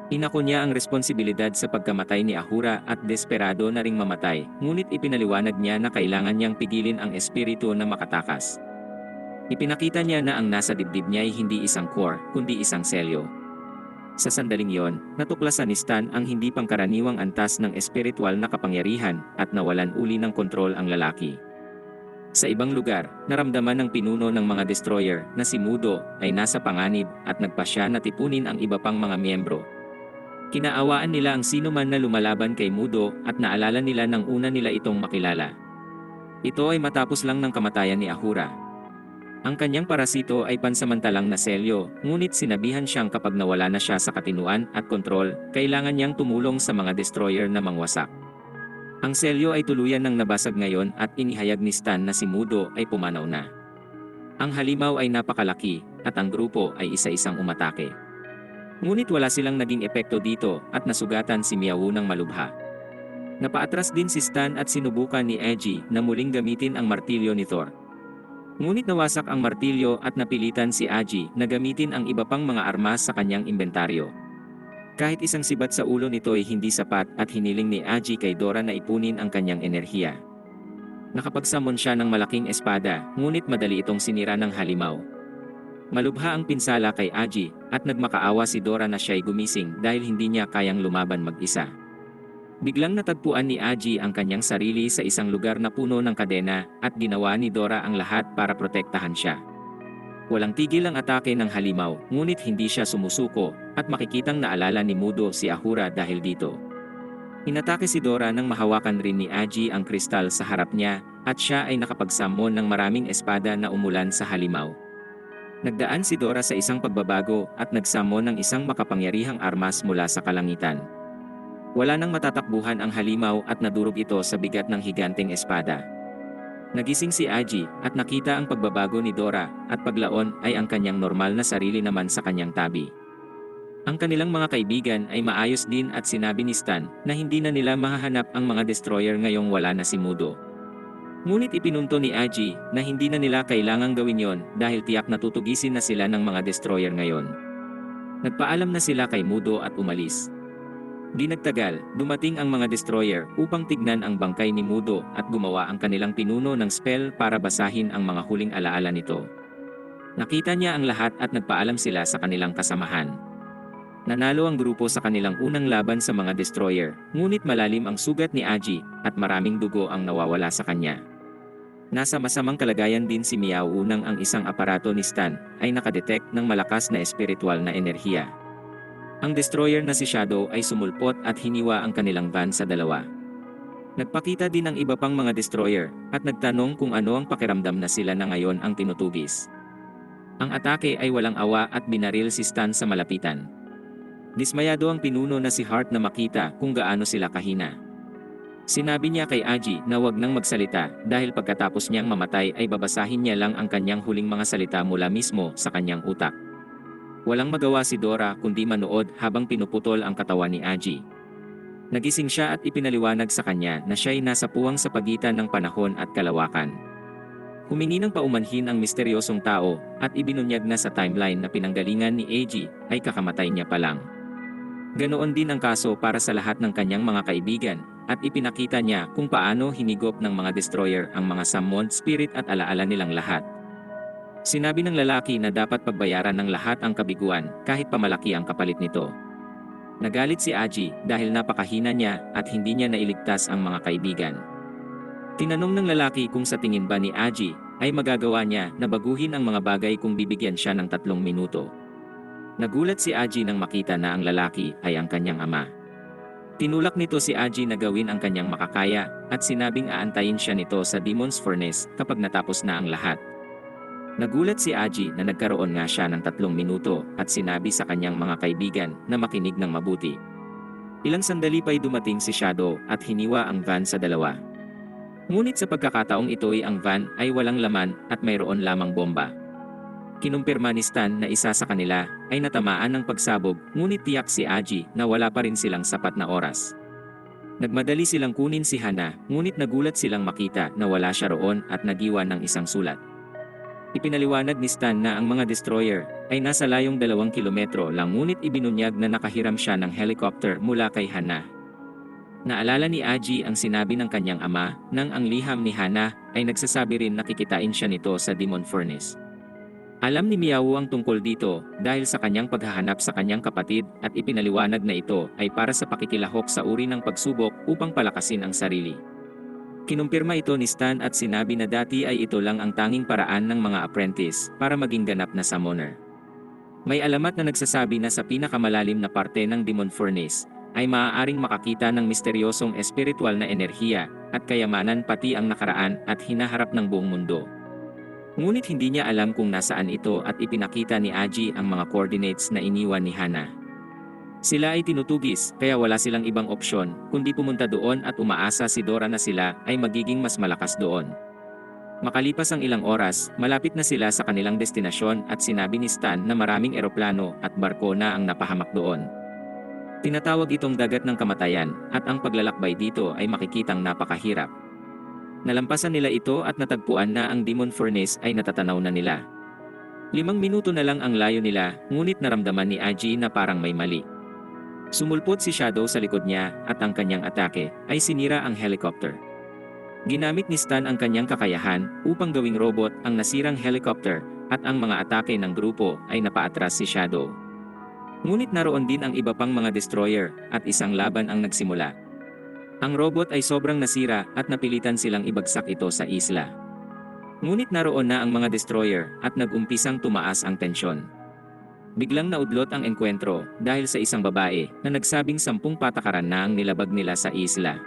Inako niya ang responsibilidad sa pagkamatay ni Ahura at desperado na ring mamatay, ngunit ipinaliwanag niya na kailangan niyang pigilin ang espiritu na makatakas. Ipinakita niya na ang nasa dibdib niya ay hindi isang core, kundi isang selyo. Sa sandaling yon, natuklasan ni Stan ang hindi pangkaraniwang antas ng espiritual na kapangyarihan at nawalan uli ng kontrol ang lalaki. Sa ibang lugar, naramdaman ng pinuno ng mga destroyer na si Mudo ay nasa panganib at nagpasya na tipunin ang iba pang mga miyembro. Kinaawaan nila ang sino man na lumalaban kay Mudo at naalala nila nang una nila itong makilala. Ito ay matapos lang ng kamatayan ni Ahura. Ang kanyang parasito ay pansamantalang na selyo, ngunit sinabihan siyang kapag nawala na siya sa katinuan at kontrol, kailangan niyang tumulong sa mga destroyer na mangwasak. Ang selyo ay tuluyan ng nabasag ngayon at inihayag ni Stan na si Mudo ay pumanaw na. Ang halimaw ay napakalaki at ang grupo ay isa-isang umatake. Ngunit wala silang naging epekto dito at nasugatan si Miawu ng malubha. Napaatras din si Stan at sinubukan ni Eiji na muling gamitin ang martilyo ni Thor. Ngunit nawasak ang martilyo at napilitan si Aji na gamitin ang iba pang mga armas sa kanyang inventaryo. Kahit isang sibat sa ulo nito ay hindi sapat at hiniling ni Aji kay Dora na ipunin ang kanyang enerhiya. Nakapagsamon siya ng malaking espada, ngunit madali itong sinira ng halimaw. Malubha ang pinsala kay Aji at nagmakaawa si Dora na siya'y gumising dahil hindi niya kayang lumaban mag-isa. Biglang natagpuan ni Aji ang kanyang sarili sa isang lugar na puno ng kadena at ginawa ni Dora ang lahat para protektahan siya. Walang tigil ang atake ng halimaw, ngunit hindi siya sumusuko at makikitang naalala ni Mudo si Ahura dahil dito. Inatake si Dora nang mahawakan rin ni Aji ang kristal sa harap niya at siya ay nakapagsamon ng maraming espada na umulan sa halimaw. Nagdaan si Dora sa isang pagbabago at nagsamon ng isang makapangyarihang armas mula sa kalangitan. Wala nang matatakbuhan ang halimaw at nadurog ito sa bigat ng higanteng espada. Nagising si Aji at nakita ang pagbabago ni Dora at paglaon ay ang kanyang normal na sarili naman sa kanyang tabi. Ang kanilang mga kaibigan ay maayos din at sinabi ni Stan na hindi na nila mahahanap ang mga destroyer ngayong wala na si Mudo. Ngunit ipinunto ni Aji na hindi na nila kailangang gawin yon dahil tiyak na tutugisin na sila ng mga destroyer ngayon. Nagpaalam na sila kay Mudo at umalis. Di nagtagal, dumating ang mga destroyer upang tignan ang bangkay ni Mudo at gumawa ang kanilang pinuno ng spell para basahin ang mga huling alaala nito. Nakita niya ang lahat at nagpaalam sila sa kanilang kasamahan. Nanalo ang grupo sa kanilang unang laban sa mga destroyer, ngunit malalim ang sugat ni Aji at maraming dugo ang nawawala sa kanya. Nasa masamang kalagayan din si Miao nang ang isang aparato ni Stan ay nakadetect ng malakas na espiritual na enerhiya. Ang destroyer na si Shadow ay sumulpot at hiniwa ang kanilang van sa dalawa. Nagpakita din ang iba pang mga destroyer at nagtanong kung ano ang pakiramdam na sila na ngayon ang tinutugis. Ang atake ay walang awa at binaril si Stan sa malapitan. Dismayado ang pinuno na si Hart na makita kung gaano sila kahina. Sinabi niya kay Aji na wag nang magsalita dahil pagkatapos niyang mamatay ay babasahin niya lang ang kanyang huling mga salita mula mismo sa kanyang utak. Walang magawa si Dora kundi manood habang pinuputol ang katawan ni Aji. Nagising siya at ipinaliwanag sa kanya na siya'y nasa puwang sa pagitan ng panahon at kalawakan. Humingi ng paumanhin ang misteryosong tao at ibinunyag na sa timeline na pinanggalingan ni Aji ay kakamatay niya pa lang. Ganoon din ang kaso para sa lahat ng kanyang mga kaibigan at ipinakita niya kung paano hinigop ng mga destroyer ang mga summoned spirit at alaala nilang lahat. Sinabi ng lalaki na dapat pagbayaran ng lahat ang kabiguan kahit pamalaki ang kapalit nito. Nagalit si Aji dahil napakahina niya at hindi niya nailigtas ang mga kaibigan. Tinanong ng lalaki kung sa tingin ba ni Aji ay magagawa niya na baguhin ang mga bagay kung bibigyan siya ng 3 minuto. Nagulat si Aji nang makita na ang lalaki ay ang kanyang ama. Tinulak nito si Aji na gawin ang kanyang makakaya at sinabing aantayin siya nito sa Demon's Furnace kapag natapos na ang lahat. Nagulat si Aji na nagkaroon nga siya ng 3 minuto at sinabi sa kanyang mga kaibigan na makinig ng mabuti. Ilang sandali pa'y dumating si Shadow at hiniwa ang van sa dalawa. Ngunit sa pagkakataong ito'y ang van ay walang laman at mayroon lamang bomba. Kinumpirma ni Stan na isa sa kanila ay natamaan ng pagsabog, ngunit tiyak si Aji na wala pa rin silang sapat na oras. Nagmadali silang kunin si Hana, ngunit nagulat silang makita na wala siya roon at nagiwan ng isang sulat. Ipinaliwanag ni Stan na ang mga destroyer ay nasa layong 2 kilometro lang, ngunit ibinunyag na nakahiram siya ng helicopter mula kay Hana. Naalala ni Aji ang sinabi ng kanyang ama nang ang liham ni Hana ay nagsasabi rin nakikitain siya nito sa Demon Furnace. Alam ni Miao ang tungkol dito dahil sa kanyang paghahanap sa kanyang kapatid at ipinaliwanag na ito ay para sa pakikilahok sa uri ng pagsubok upang palakasin ang sarili. Kinumpirma ito ni Stan at sinabi na dati ay ito lang ang tanging paraan ng mga apprentice para maging ganap na summoner. May alamat na nagsasabi na sa pinakamalalim na parte ng Demon Furnace ay maaaring makakita ng misteryosong espiritual na enerhiya at kayamanan pati ang nakaraan at hinaharap ng buong mundo. Ngunit hindi niya alam kung nasaan ito at ipinakita ni Aji ang mga coordinates na iniwan ni Hana. Sila ay tinutugis kaya wala silang ibang opsyon kundi pumunta doon at umaasa si Dora na sila ay magiging mas malakas doon. Makalipas ang ilang oras, malapit na sila sa kanilang destinasyon at sinabi ni Stan na maraming eroplano at barko na ang napahamak doon. Tinatawag itong dagat ng kamatayan at ang paglalakbay dito ay makikitang napakahirap. Nalampasan nila ito at natagpuan na ang Demon Furnace ay natatanaw na nila. 5 minuto na lang ang layo nila, ngunit naramdaman ni Aji na parang may mali. Sumulpot si Shadow sa likod niya at ang kanyang atake ay sinira ang helicopter. Ginamit ni Stan ang kanyang kakayahan upang gawing robot ang nasirang helicopter at ang mga atake ng grupo ay napaatras si Shadow. Ngunit naroon din ang iba pang mga destroyer at isang laban ang nagsimula. Ang robot ay sobrang nasira at napilitan silang ibagsak ito sa isla. Ngunit naroon na ang mga destroyer at nag-umpisang tumaas ang tensyon. Biglang naudlot ang engkwentro dahil sa isang babae na nagsabing 10 patakaran na ang nilabag nila sa isla.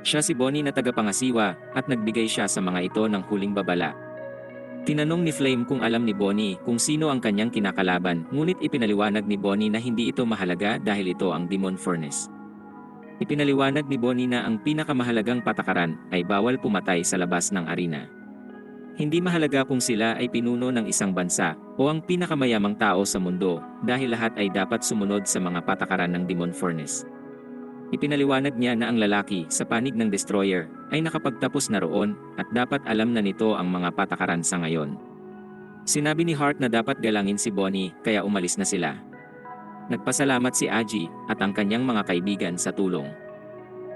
Siya si Bonnie na tagapangasiwa at nagbigay siya sa mga ito ng huling babala. Tinanong ni Flame kung alam ni Bonnie kung sino ang kanyang kinakalaban, ngunit ipinaliwanag ni Bonnie na hindi ito mahalaga dahil ito ang Demon Furnace. Ipinaliwanag ni Bonnie na ang pinakamahalagang patakaran ay bawal pumatay sa labas ng arena. Hindi mahalaga kung sila ay pinuno ng isang bansa o ang pinakamayamang tao sa mundo dahil lahat ay dapat sumunod sa mga patakaran ng Demon Furnace. Ipinaliwanag niya na ang lalaki sa panig ng destroyer ay nakapagtapos na roon at dapat alam na nito ang mga patakaran sa ngayon. Sinabi ni Hart na dapat galangin si Bonnie kaya umalis na sila. Nagpasalamat si Aji at ang kanyang mga kaibigan sa tulong.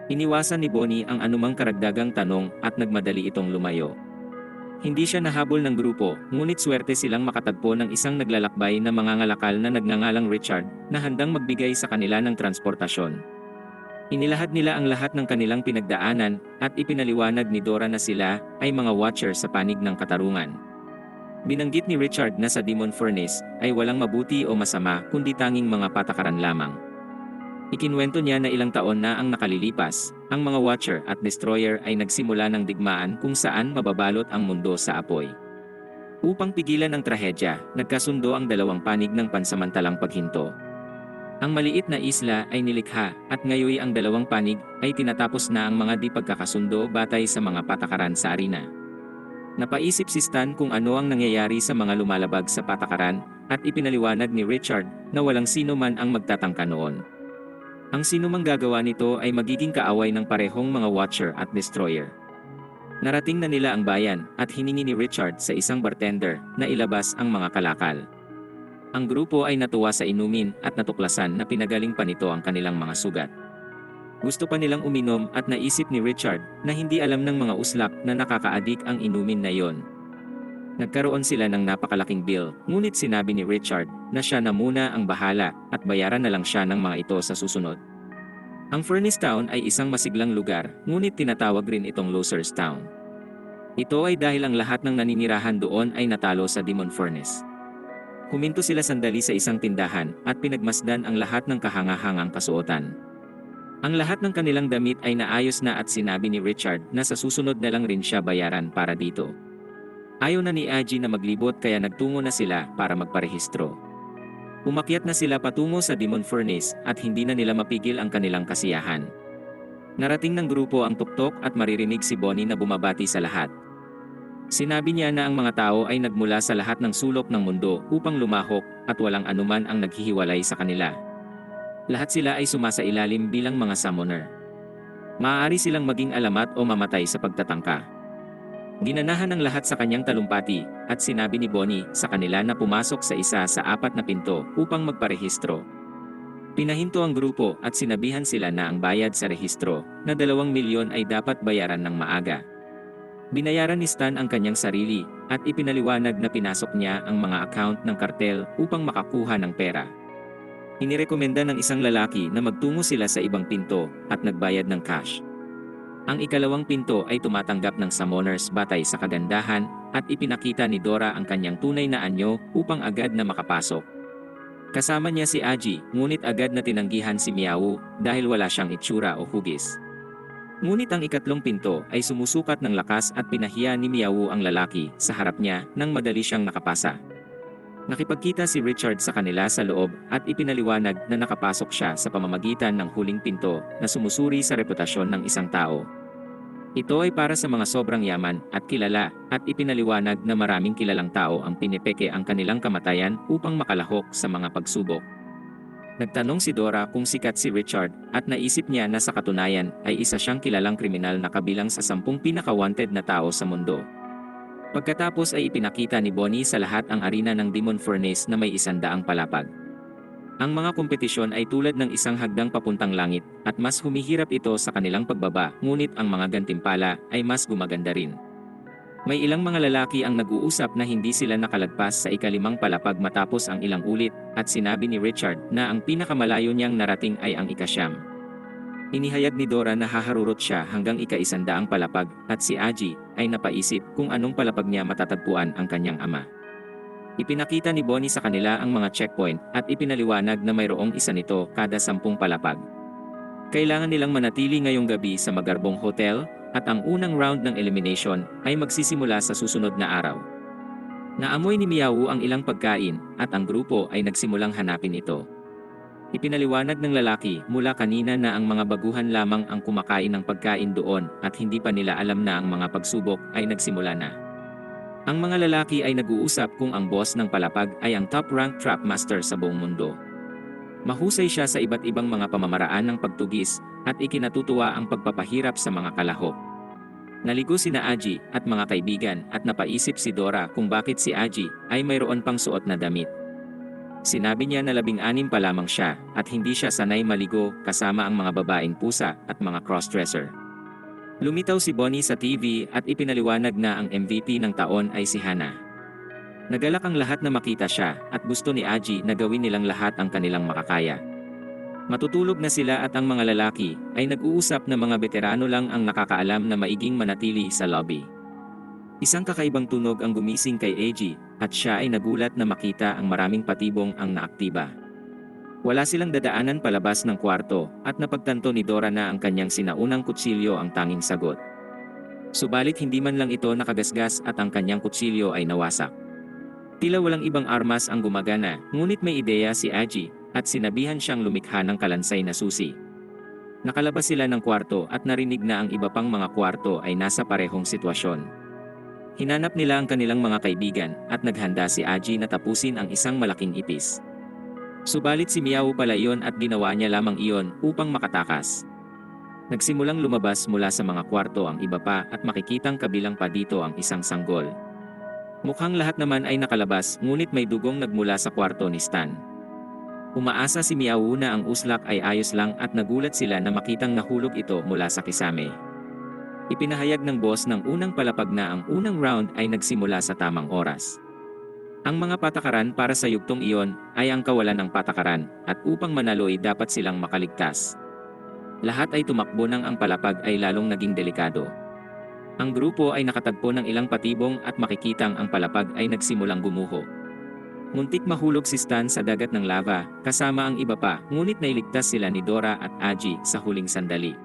Iniwasan ni Bonnie ang anumang karagdagang tanong at nagmadali itong lumayo. Hindi siya nahabol ng grupo, ngunit swerte silang makatagpo ng isang naglalakbay na mangangalakal na nagngangalang Richard na handang magbigay sa kanila ng transportasyon. Inilahad nila ang lahat ng kanilang pinagdaanan at ipinaliwanag ni Dora na sila ay mga watcher sa panig ng katarungan. Binanggit ni Richard na sa Demon Furnace ay walang mabuti o masama kundi tanging mga patakaran lamang. Ikinwento niya na ilang taon na ang nakalilipas, ang mga Watcher at Destroyer ay nagsimula ng digmaan kung saan mababalot ang mundo sa apoy. Upang pigilan ang trahedya, nagkasundo ang dalawang panig ng pansamantalang paghinto. Ang maliit na isla ay nilikha at ngayoy ang dalawang panig ay tinatapos na ang mga di pagkakasundo batay sa mga patakaran sa arena. Napaisip si Stan kung ano ang nangyayari sa mga lumalabag sa patakaran at ipinaliwanag ni Richard na walang sino man ang magtatangka noon. Ang sinumang gagawa nito ay magiging kaaway ng parehong mga Watcher at Destroyer. Narating na nila ang bayan at hiningi ni Richard sa isang bartender na ilabas ang mga kalakal. Ang grupo ay natuwa sa inumin at natuklasan na pinagaling pa nito ang kanilang mga sugat. Gusto pa nilang uminom at naisip ni Richard na hindi alam ng mga uslak na nakakaadik ang inumin na yon. Nagkaroon sila ng napakalaking bill, ngunit sinabi ni Richard na siya na muna ang bahala at bayaran na lang siya ng mga ito sa susunod. Ang Furnace Town ay isang masiglang lugar, ngunit tinatawag rin itong Loser's Town. Ito ay dahil ang lahat ng naninirahan doon ay natalo sa Demon Furnace. Huminto sila sandali sa isang tindahan at pinagmasdan ang lahat ng kahangahangang kasuotan. Ang lahat ng kanilang damit ay naayos na at sinabi ni Richard na sa susunod na lang rin siya bayaran para dito. Ayaw na ni Aji na maglibot kaya nagtungo na sila para magparehistro. Umakyat na sila patungo sa Demon Furnace at hindi na nila mapigil ang kanilang kasiyahan. Narating ng grupo ang tuktok at maririnig si Bonnie na bumabati sa lahat. Sinabi niya na ang mga tao ay nagmula sa lahat ng sulok ng mundo upang lumahok at walang anuman ang naghihiwalay sa kanila. Lahat sila ay sumasailalim bilang mga summoner. Maaari silang maging alamat o mamatay sa pagtatangka. Ginanahan ng lahat sa kanyang talumpati at sinabi ni Bonnie sa kanila na pumasok sa isa sa 4 na pinto upang magparehistro. Pinahinto ang grupo at sinabihan sila na ang bayad sa rehistro na 2 milyon ay dapat bayaran ng maaga. Binayaran ni Stan ang kanyang sarili at ipinaliwanag na pinasok niya ang mga account ng kartel upang makakuha ng pera. Inirekomenda ng isang lalaki na magtungo sila sa ibang pinto at nagbayad ng cash. Ang ikalawang pinto ay tumatanggap ng summoners batay sa kagandahan at ipinakita ni Dora ang kanyang tunay na anyo upang agad na makapasok. Kasama niya si Aji, ngunit agad na tinanggihan si Miao dahil wala siyang itsura o hugis. Ngunit ang ikatlong pinto ay sumusukat ng lakas at pinahiya ni Miao ang lalaki sa harap niya nang madali siyang nakapasa. Nakipagkita si Richard sa kanila sa loob at ipinaliwanag na nakapasok siya sa pamamagitan ng huling pinto na sumusuri sa reputasyon ng isang tao. Ito ay para sa mga sobrang yaman at kilala at ipinaliwanag na maraming kilalang tao ang pinipeke ang kanilang kamatayan upang makalahok sa mga pagsubok. Nagtanong si Dora kung sikat si Richard at naisip niya na sa katunayan ay isa siyang kilalang kriminal na kabilang sa 10 pinaka-wanted na tao sa mundo. Pagkatapos ay ipinakita ni Bonnie sa lahat ang arena ng Demon Furnace na may 100 palapag. Ang mga kompetisyon ay tulad ng isang hagdang papuntang langit at mas humihirap ito sa kanilang pagbaba, ngunit ang mga gantimpala ay mas gumaganda rin. May ilang mga lalaki ang nag-uusap na hindi sila nakalagpas sa ika-5 palapag matapos ang ilang ulit at sinabi ni Richard na ang pinakamalayo niyang narating ay ang ika-9. Inihayag ni Dora na haharurot siya hanggang ika-100 palapag at si Aji ay napaisip kung anong palapag niya matatagpuan ang kanyang ama. Ipinakita ni Bonnie sa kanila ang mga checkpoint at ipinaliwanag na mayroong isa nito kada 10 palapag. Kailangan nilang manatili ngayong gabi sa magarbong hotel at ang unang round ng elimination ay magsisimula sa susunod na araw. Naamoy ni Miao ang ilang pagkain at ang grupo ay nagsimulang hanapin ito. Ipinaliwanag ng lalaki mula kanina na ang mga baguhan lamang ang kumakain ng pagkain doon at hindi pa nila alam na ang mga pagsubok ay nagsimula na. Ang mga lalaki ay nag-uusap kung ang boss ng palapag ay ang top-ranked trap master sa buong mundo. Mahusay siya sa iba't ibang mga pamamaraan ng pagtugis at ikinatutuwa ang pagpapahirap sa mga kalahok. Naligo sina Aji at mga kaibigan at napaisip si Dora kung bakit si Aji ay mayroon pang suot na damit. Sinabi niya na 16 pa lamang siya at hindi siya sanay maligo kasama ang mga babaeng pusa at mga crossdresser. Lumitaw si Bonnie sa TV at ipinaliwanag na ang MVP ng taon ay si Hannah. Nagalak ang lahat na makita siya at gusto ni Aji na gawin nilang lahat ang kanilang makakaya. Matutulog na sila at ang mga lalaki ay nag-uusap na mga veterano lang ang nakakaalam na maiging manatili sa lobby. Isang kakaibang tunog ang gumising kay Aji at siya ay nagulat na makita ang maraming patibong ang naaktiba. Wala silang dadaanan palabas ng kwarto at napagtanto ni Dora na ang kanyang sinaunang kutsilyo ang tanging sagot. Subalit hindi man lang ito nakagasgas at ang kanyang kutsilyo ay nawasak. Tila walang ibang armas ang gumagana, ngunit may ideya si Aji at sinabihan siyang lumikha ng kalansay na susi. Nakalabas sila ng kwarto at narinig na ang iba pang mga kwarto ay nasa parehong sitwasyon. Hinanap nila ang kanilang mga kaibigan at naghanda si Aji na tapusin ang isang malaking ipis. Subalit si Miao pala iyon at ginawa niya lamang iyon upang makatakas. Nagsimulang lumabas mula sa mga kwarto ang iba pa at makikitang kabilang pa dito ang isang sanggol. Mukhang lahat naman ay nakalabas, ngunit may dugong nagmula sa kwarto ni Stan. Umaasa si Miao na ang uslak ay ayos lang at nagulat sila na makitang nahulog ito mula sa kisame. Ipinahayag ng boss ng unang palapag na ang unang round ay nagsimula sa tamang oras. Ang mga patakaran para sa yugtong iyon ay ang kawalan ng patakaran at upang manalo ay dapat silang makaligtas. Lahat ay tumakbo nang ang palapag ay lalong naging delikado. Ang grupo ay nakatagpo ng ilang patibong at makikitang ang palapag ay nagsimulang gumuho. Muntik mahulog si Stan sa dagat ng lava kasama ang iba pa, ngunit nailigtas sila ni Dora at Aji sa huling sandali.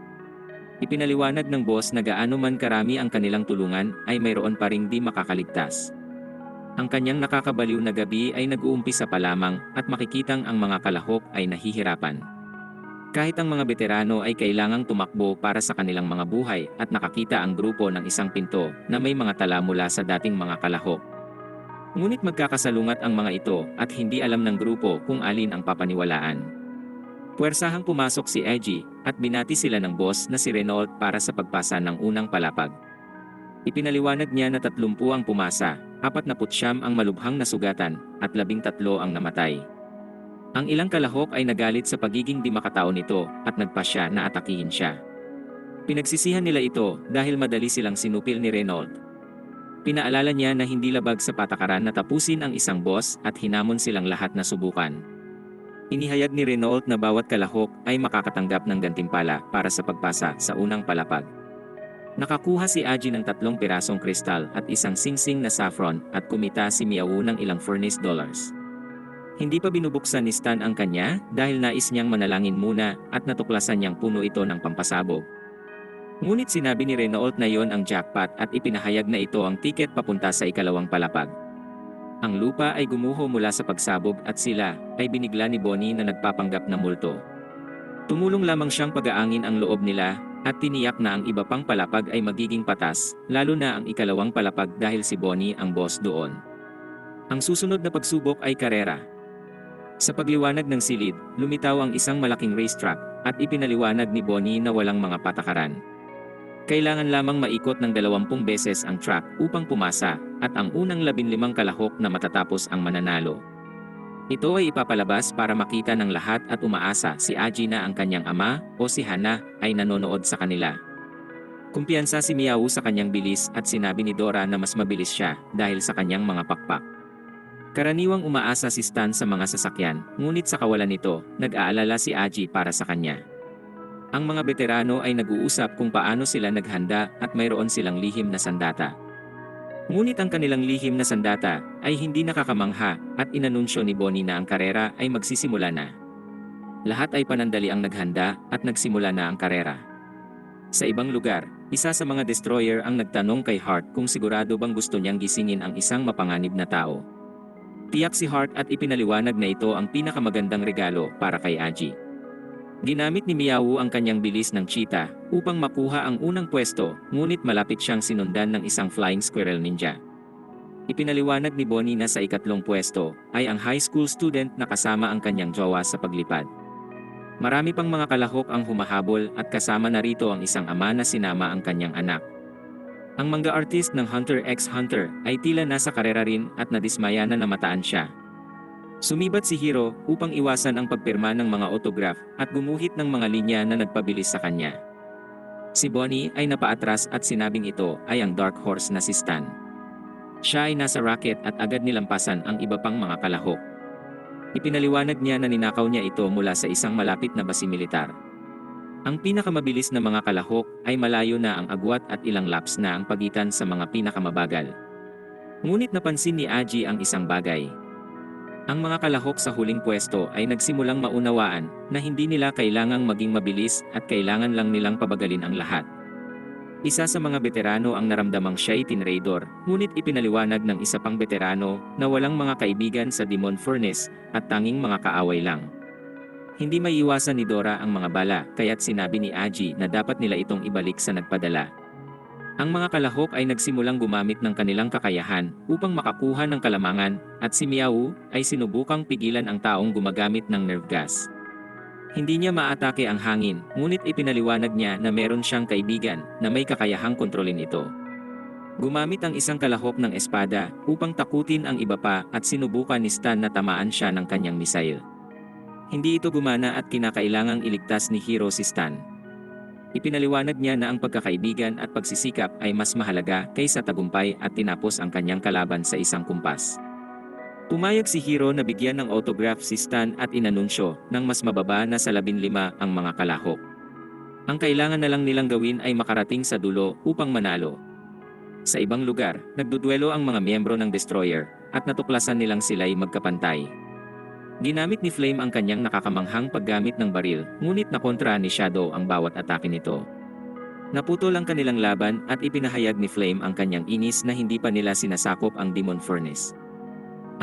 Ipinaliwanag ng boss na gaano man karami ang kanilang tulungan ay mayroon pa ring di makakaligtas. Ang kanyang nakakabaliw na gabi ay nag-uumpisa pa lamang at makikitang ang mga kalahok ay nahihirapan. Kahit ang mga veterano ay kailangang tumakbo para sa kanilang mga buhay at nakakita ang grupo ng isang pinto na may mga tala mula sa dating mga kalahok. Ngunit magkakasalungat ang mga ito at hindi alam ng grupo kung alin ang papaniwalaan. Puwersahang pumasok si Eji at binati sila ng boss na si Renault para sa pagpasa ng unang palapag. Ipinaliwanag niya na 30 ang pumasa, 49 ang malubhang nasugatan, at 13 ang namatay. Ang ilang kalahok ay nagalit sa pagiging di makatao nito at nagpasya na atakihin siya. Pinagsisihan nila ito dahil madali silang sinupil ni Renault. Pinaalala niya na hindi labag sa patakaran na tapusin ang isang boss at hinamon silang lahat na subukan. Inihayag ni Renault na bawat kalahok ay makakatanggap ng gantimpala para sa pagpasa sa unang palapag. Nakakuha si Aji ng 3 pirasong kristal at isang singsing na saffron at kumita si Miao ng ilang furnace dollars. Hindi pa binubuksan ni Stan ang kanya dahil nais niyang manalangin muna at natuklasan niyang puno ito ng pampasabog. Ngunit sinabi ni Renault na yon ang jackpot at ipinahayag na ito ang tiket papunta sa ikalawang palapag. Ang lupa ay gumuho mula sa pagsabog at sila ay binigla ni Bonnie na nagpapanggap na multo. Tumulong lamang siyang pag-aangin ang loob nila at tiniyak na ang iba pang palapag ay magiging patas, lalo na ang ikalawang palapag dahil si Bonnie ang boss doon. Ang susunod na pagsubok ay karera. Sa pagliwanag ng silid, lumitaw ang isang malaking racetrack at ipinaliwanag ni Bonnie na walang mga patakaran. Kailangan lamang maikot ng 20 beses ang track upang pumasa at ang unang 15 kalahok na matatapos ang mananalo. Ito ay ipapalabas para makita ng lahat at umaasa si Aji na ang kanyang ama o si Hana ay nanonood sa kanila. Kumpiyansa si Miao sa kanyang bilis at sinabi ni Dora na mas mabilis siya dahil sa kanyang mga pakpak. Karaniwang umaasa si Stan sa mga sasakyan, ngunit sa kawalan nito, nag-aalala si Aji para sa kanya. Ang mga veterano ay nag-uusap kung paano sila naghanda at mayroon silang lihim na sandata. Ngunit ang kanilang lihim na sandata ay hindi nakakamangha at inanunsyo ni Bonnie na ang karera ay magsisimula na. Lahat ay panandali ang naghanda at nagsimula na ang karera. Sa ibang lugar, isa sa mga destroyer ang nagtanong kay Hart kung sigurado bang gusto niyang gisingin ang isang mapanganib na tao. Tiyak si Hart at ipinaliwanag na ito ang pinakamagandang regalo para kay Aji. Ginamit ni Miao ang kanyang bilis ng cheetah upang makuha ang unang pwesto, ngunit malapit siyang sinundan ng isang flying squirrel ninja. Ipinaliwanag ni Bonnie na sa ikatlong pwesto ay ang high school student na kasama ang kanyang jowa sa paglipad. Marami pang mga kalahok ang humahabol at kasama na rito ang isang ama na sinama ang kanyang anak. Ang manga artist ng Hunter x Hunter ay tila nasa karera rin at nadismaya na namataan siya. Sumibat si Hiro upang iwasan ang pagpirma ng mga autograph at gumuhit ng mga linya na nagpabilis sa kanya. Si Bonnie ay napaatras at sinabing ito ay ang Dark Horse na si Stan. Siya ay nasa racket at agad nilampasan ang iba pang mga kalahok. Ipinaliwanag niya na ninakaw niya ito mula sa isang malapit na base militar. Ang pinakamabilis na mga kalahok ay malayo na ang agwat at ilang laps na ang pagitan sa mga pinakamabagal. Ngunit napansin ni Aji ang isang bagay. Ang mga kalahok sa huling pwesto ay nagsimulang maunawaan na hindi nila kailangang maging mabilis at kailangan lang nilang pabagalin ang lahat. Isa sa mga veterano ang naramdamang siya'y tinraidor, ngunit ipinaliwanag ng isa pang veterano na walang mga kaibigan sa Demon Furnace at tanging mga kaaway lang. Hindi maiiwasan ni Dora ang mga bala kaya't sinabi ni Aji na dapat nila itong ibalik sa nagpadala. Ang mga kalahok ay nagsimulang gumamit ng kanilang kakayahan upang makakuha ng kalamangan at si Miao ay sinubukang pigilan ang taong gumagamit ng nerve gas. Hindi niya maatake ang hangin, ngunit ipinaliwanag niya na meron siyang kaibigan na may kakayahang kontrolin ito. Gumamit ang isang kalahok ng espada upang takutin ang iba pa at sinubukan ni Stan na tamaan siya ng kanyang misail. Hindi ito gumana at kinakailangang iligtas ni Hiro si Stan. Ipinaliwanag niya na ang pagkakaibigan at pagsisikap ay mas mahalaga kaysa tagumpay at tinapos ang kanyang kalaban sa isang kumpas. Pumayag si Hiro na bigyan ng autograph si Stan at inanunsyo ng mas mababa na sa 15 ang mga kalahok. Ang kailangan na lang nilang gawin ay makarating sa dulo upang manalo. Sa ibang lugar, nagduduelo ang mga miyembro ng Destroyer at natuklasan nilang sila'y magkapantay. Ginamit ni Flame ang kanyang nakakamanghang paggamit ng baril, ngunit nakontra ni Shadow ang bawat atake nito. Naputol ang kanilang laban at ipinahayag ni Flame ang kanyang inis na hindi pa nila sinasakop ang Demon Furnace.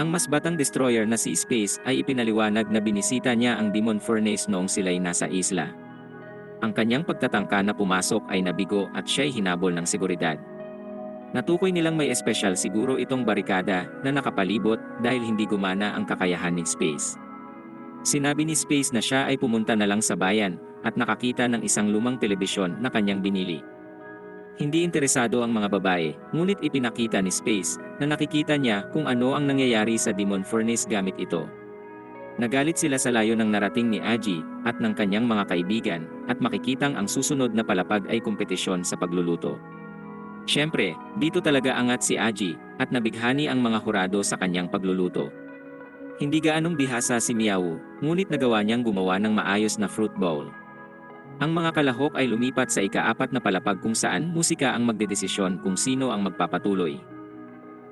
Ang mas batang destroyer na si Space ay ipinaliwanag na binisita niya ang Demon Furnace noong sila'y nasa isla. Ang kanyang pagtatangka na pumasok ay nabigo at siya'y hinabol ng seguridad. Natukoy nilang may espesyal siguro itong barikada na nakapalibot dahil hindi gumana ang kakayahan ni Space. Sinabi ni Space na siya ay pumunta na lang sa bayan at nakakita ng isang lumang telebisyon na kanyang binili. Hindi interesado ang mga babae, ngunit ipinakita ni Space na nakikita niya kung ano ang nangyayari sa Demon Furnace gamit ito. Nagalit sila sa layo ng narating ni Aji at ng kanyang mga kaibigan at makikitang ang susunod na palapag ay kompetisyon sa pagluluto. Siyempre, dito talaga angat si Aji at nabighani ang mga hurado sa kanyang pagluluto. Hindi gaanong bihasa si Miao, ngunit nagawa niyang gumawa ng maayos na fruit bowl. Ang mga kalahok ay lumipat sa ika-4 na palapag kung saan musika ang magdedesisyon kung sino ang magpapatuloy.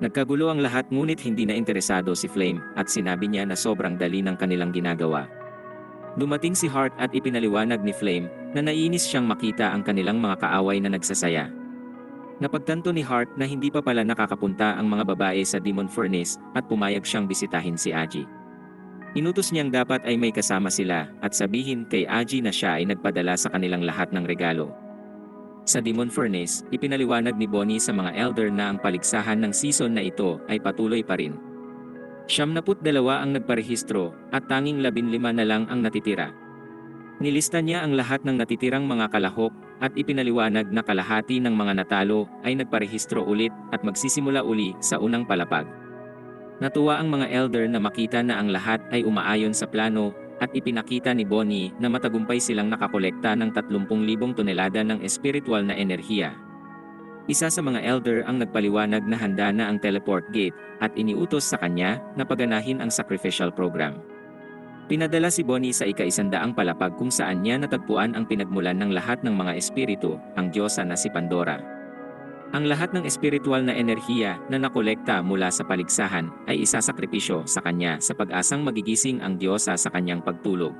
Nagkagulo ang lahat ngunit hindi na interesado si Flame at sinabi niya na sobrang dali ng kanilang ginagawa. Dumating si Heart at ipinaliwanag ni Flame na naiinis siyang makita ang kanilang mga kaaway na nagsasaya. Napagtanto ni Heart na hindi pa pala nakakapunta ang mga babae sa Demon Furnace at pumayag siyang bisitahin si Aji. Inutos niyang dapat ay may kasama sila at sabihin kay Aji na siya ay nagpadala sa kanilang lahat ng regalo. Sa Demon Furnace, ipinaliwanag ni Bonnie sa mga elder na ang paligsahan ng season na ito ay patuloy pa rin. 72 ang nagparehistro at tanging 15 na lang ang natitira. Nilista niya ang lahat ng natitirang mga kalahok at ipinaliwanag na kalahati ng mga natalo ay nagparehistro ulit at magsisimula uli sa unang palapag. Natuwa ang mga elder na makita na ang lahat ay umaayon sa plano at ipinakita ni Bonnie na matagumpay silang nakakolekta ng 30,000 tonelada ng espiritual na enerhiya. Isa sa mga elder ang nagpaliwanag na handa na ang teleport gate at iniutos sa kanya na paganahin ang sacrificial program. Pinadala si Bonnie sa ika-100 palapag kung saan niya natagpuan ang pinagmulan ng lahat ng mga espiritu, ang diyosa na si Pandora. Ang lahat ng espiritual na enerhiya na nakolekta mula sa paligsahan ay isasakripisyo sa kanya sa pag-asang magigising ang diyosa sa kanyang pagtulog.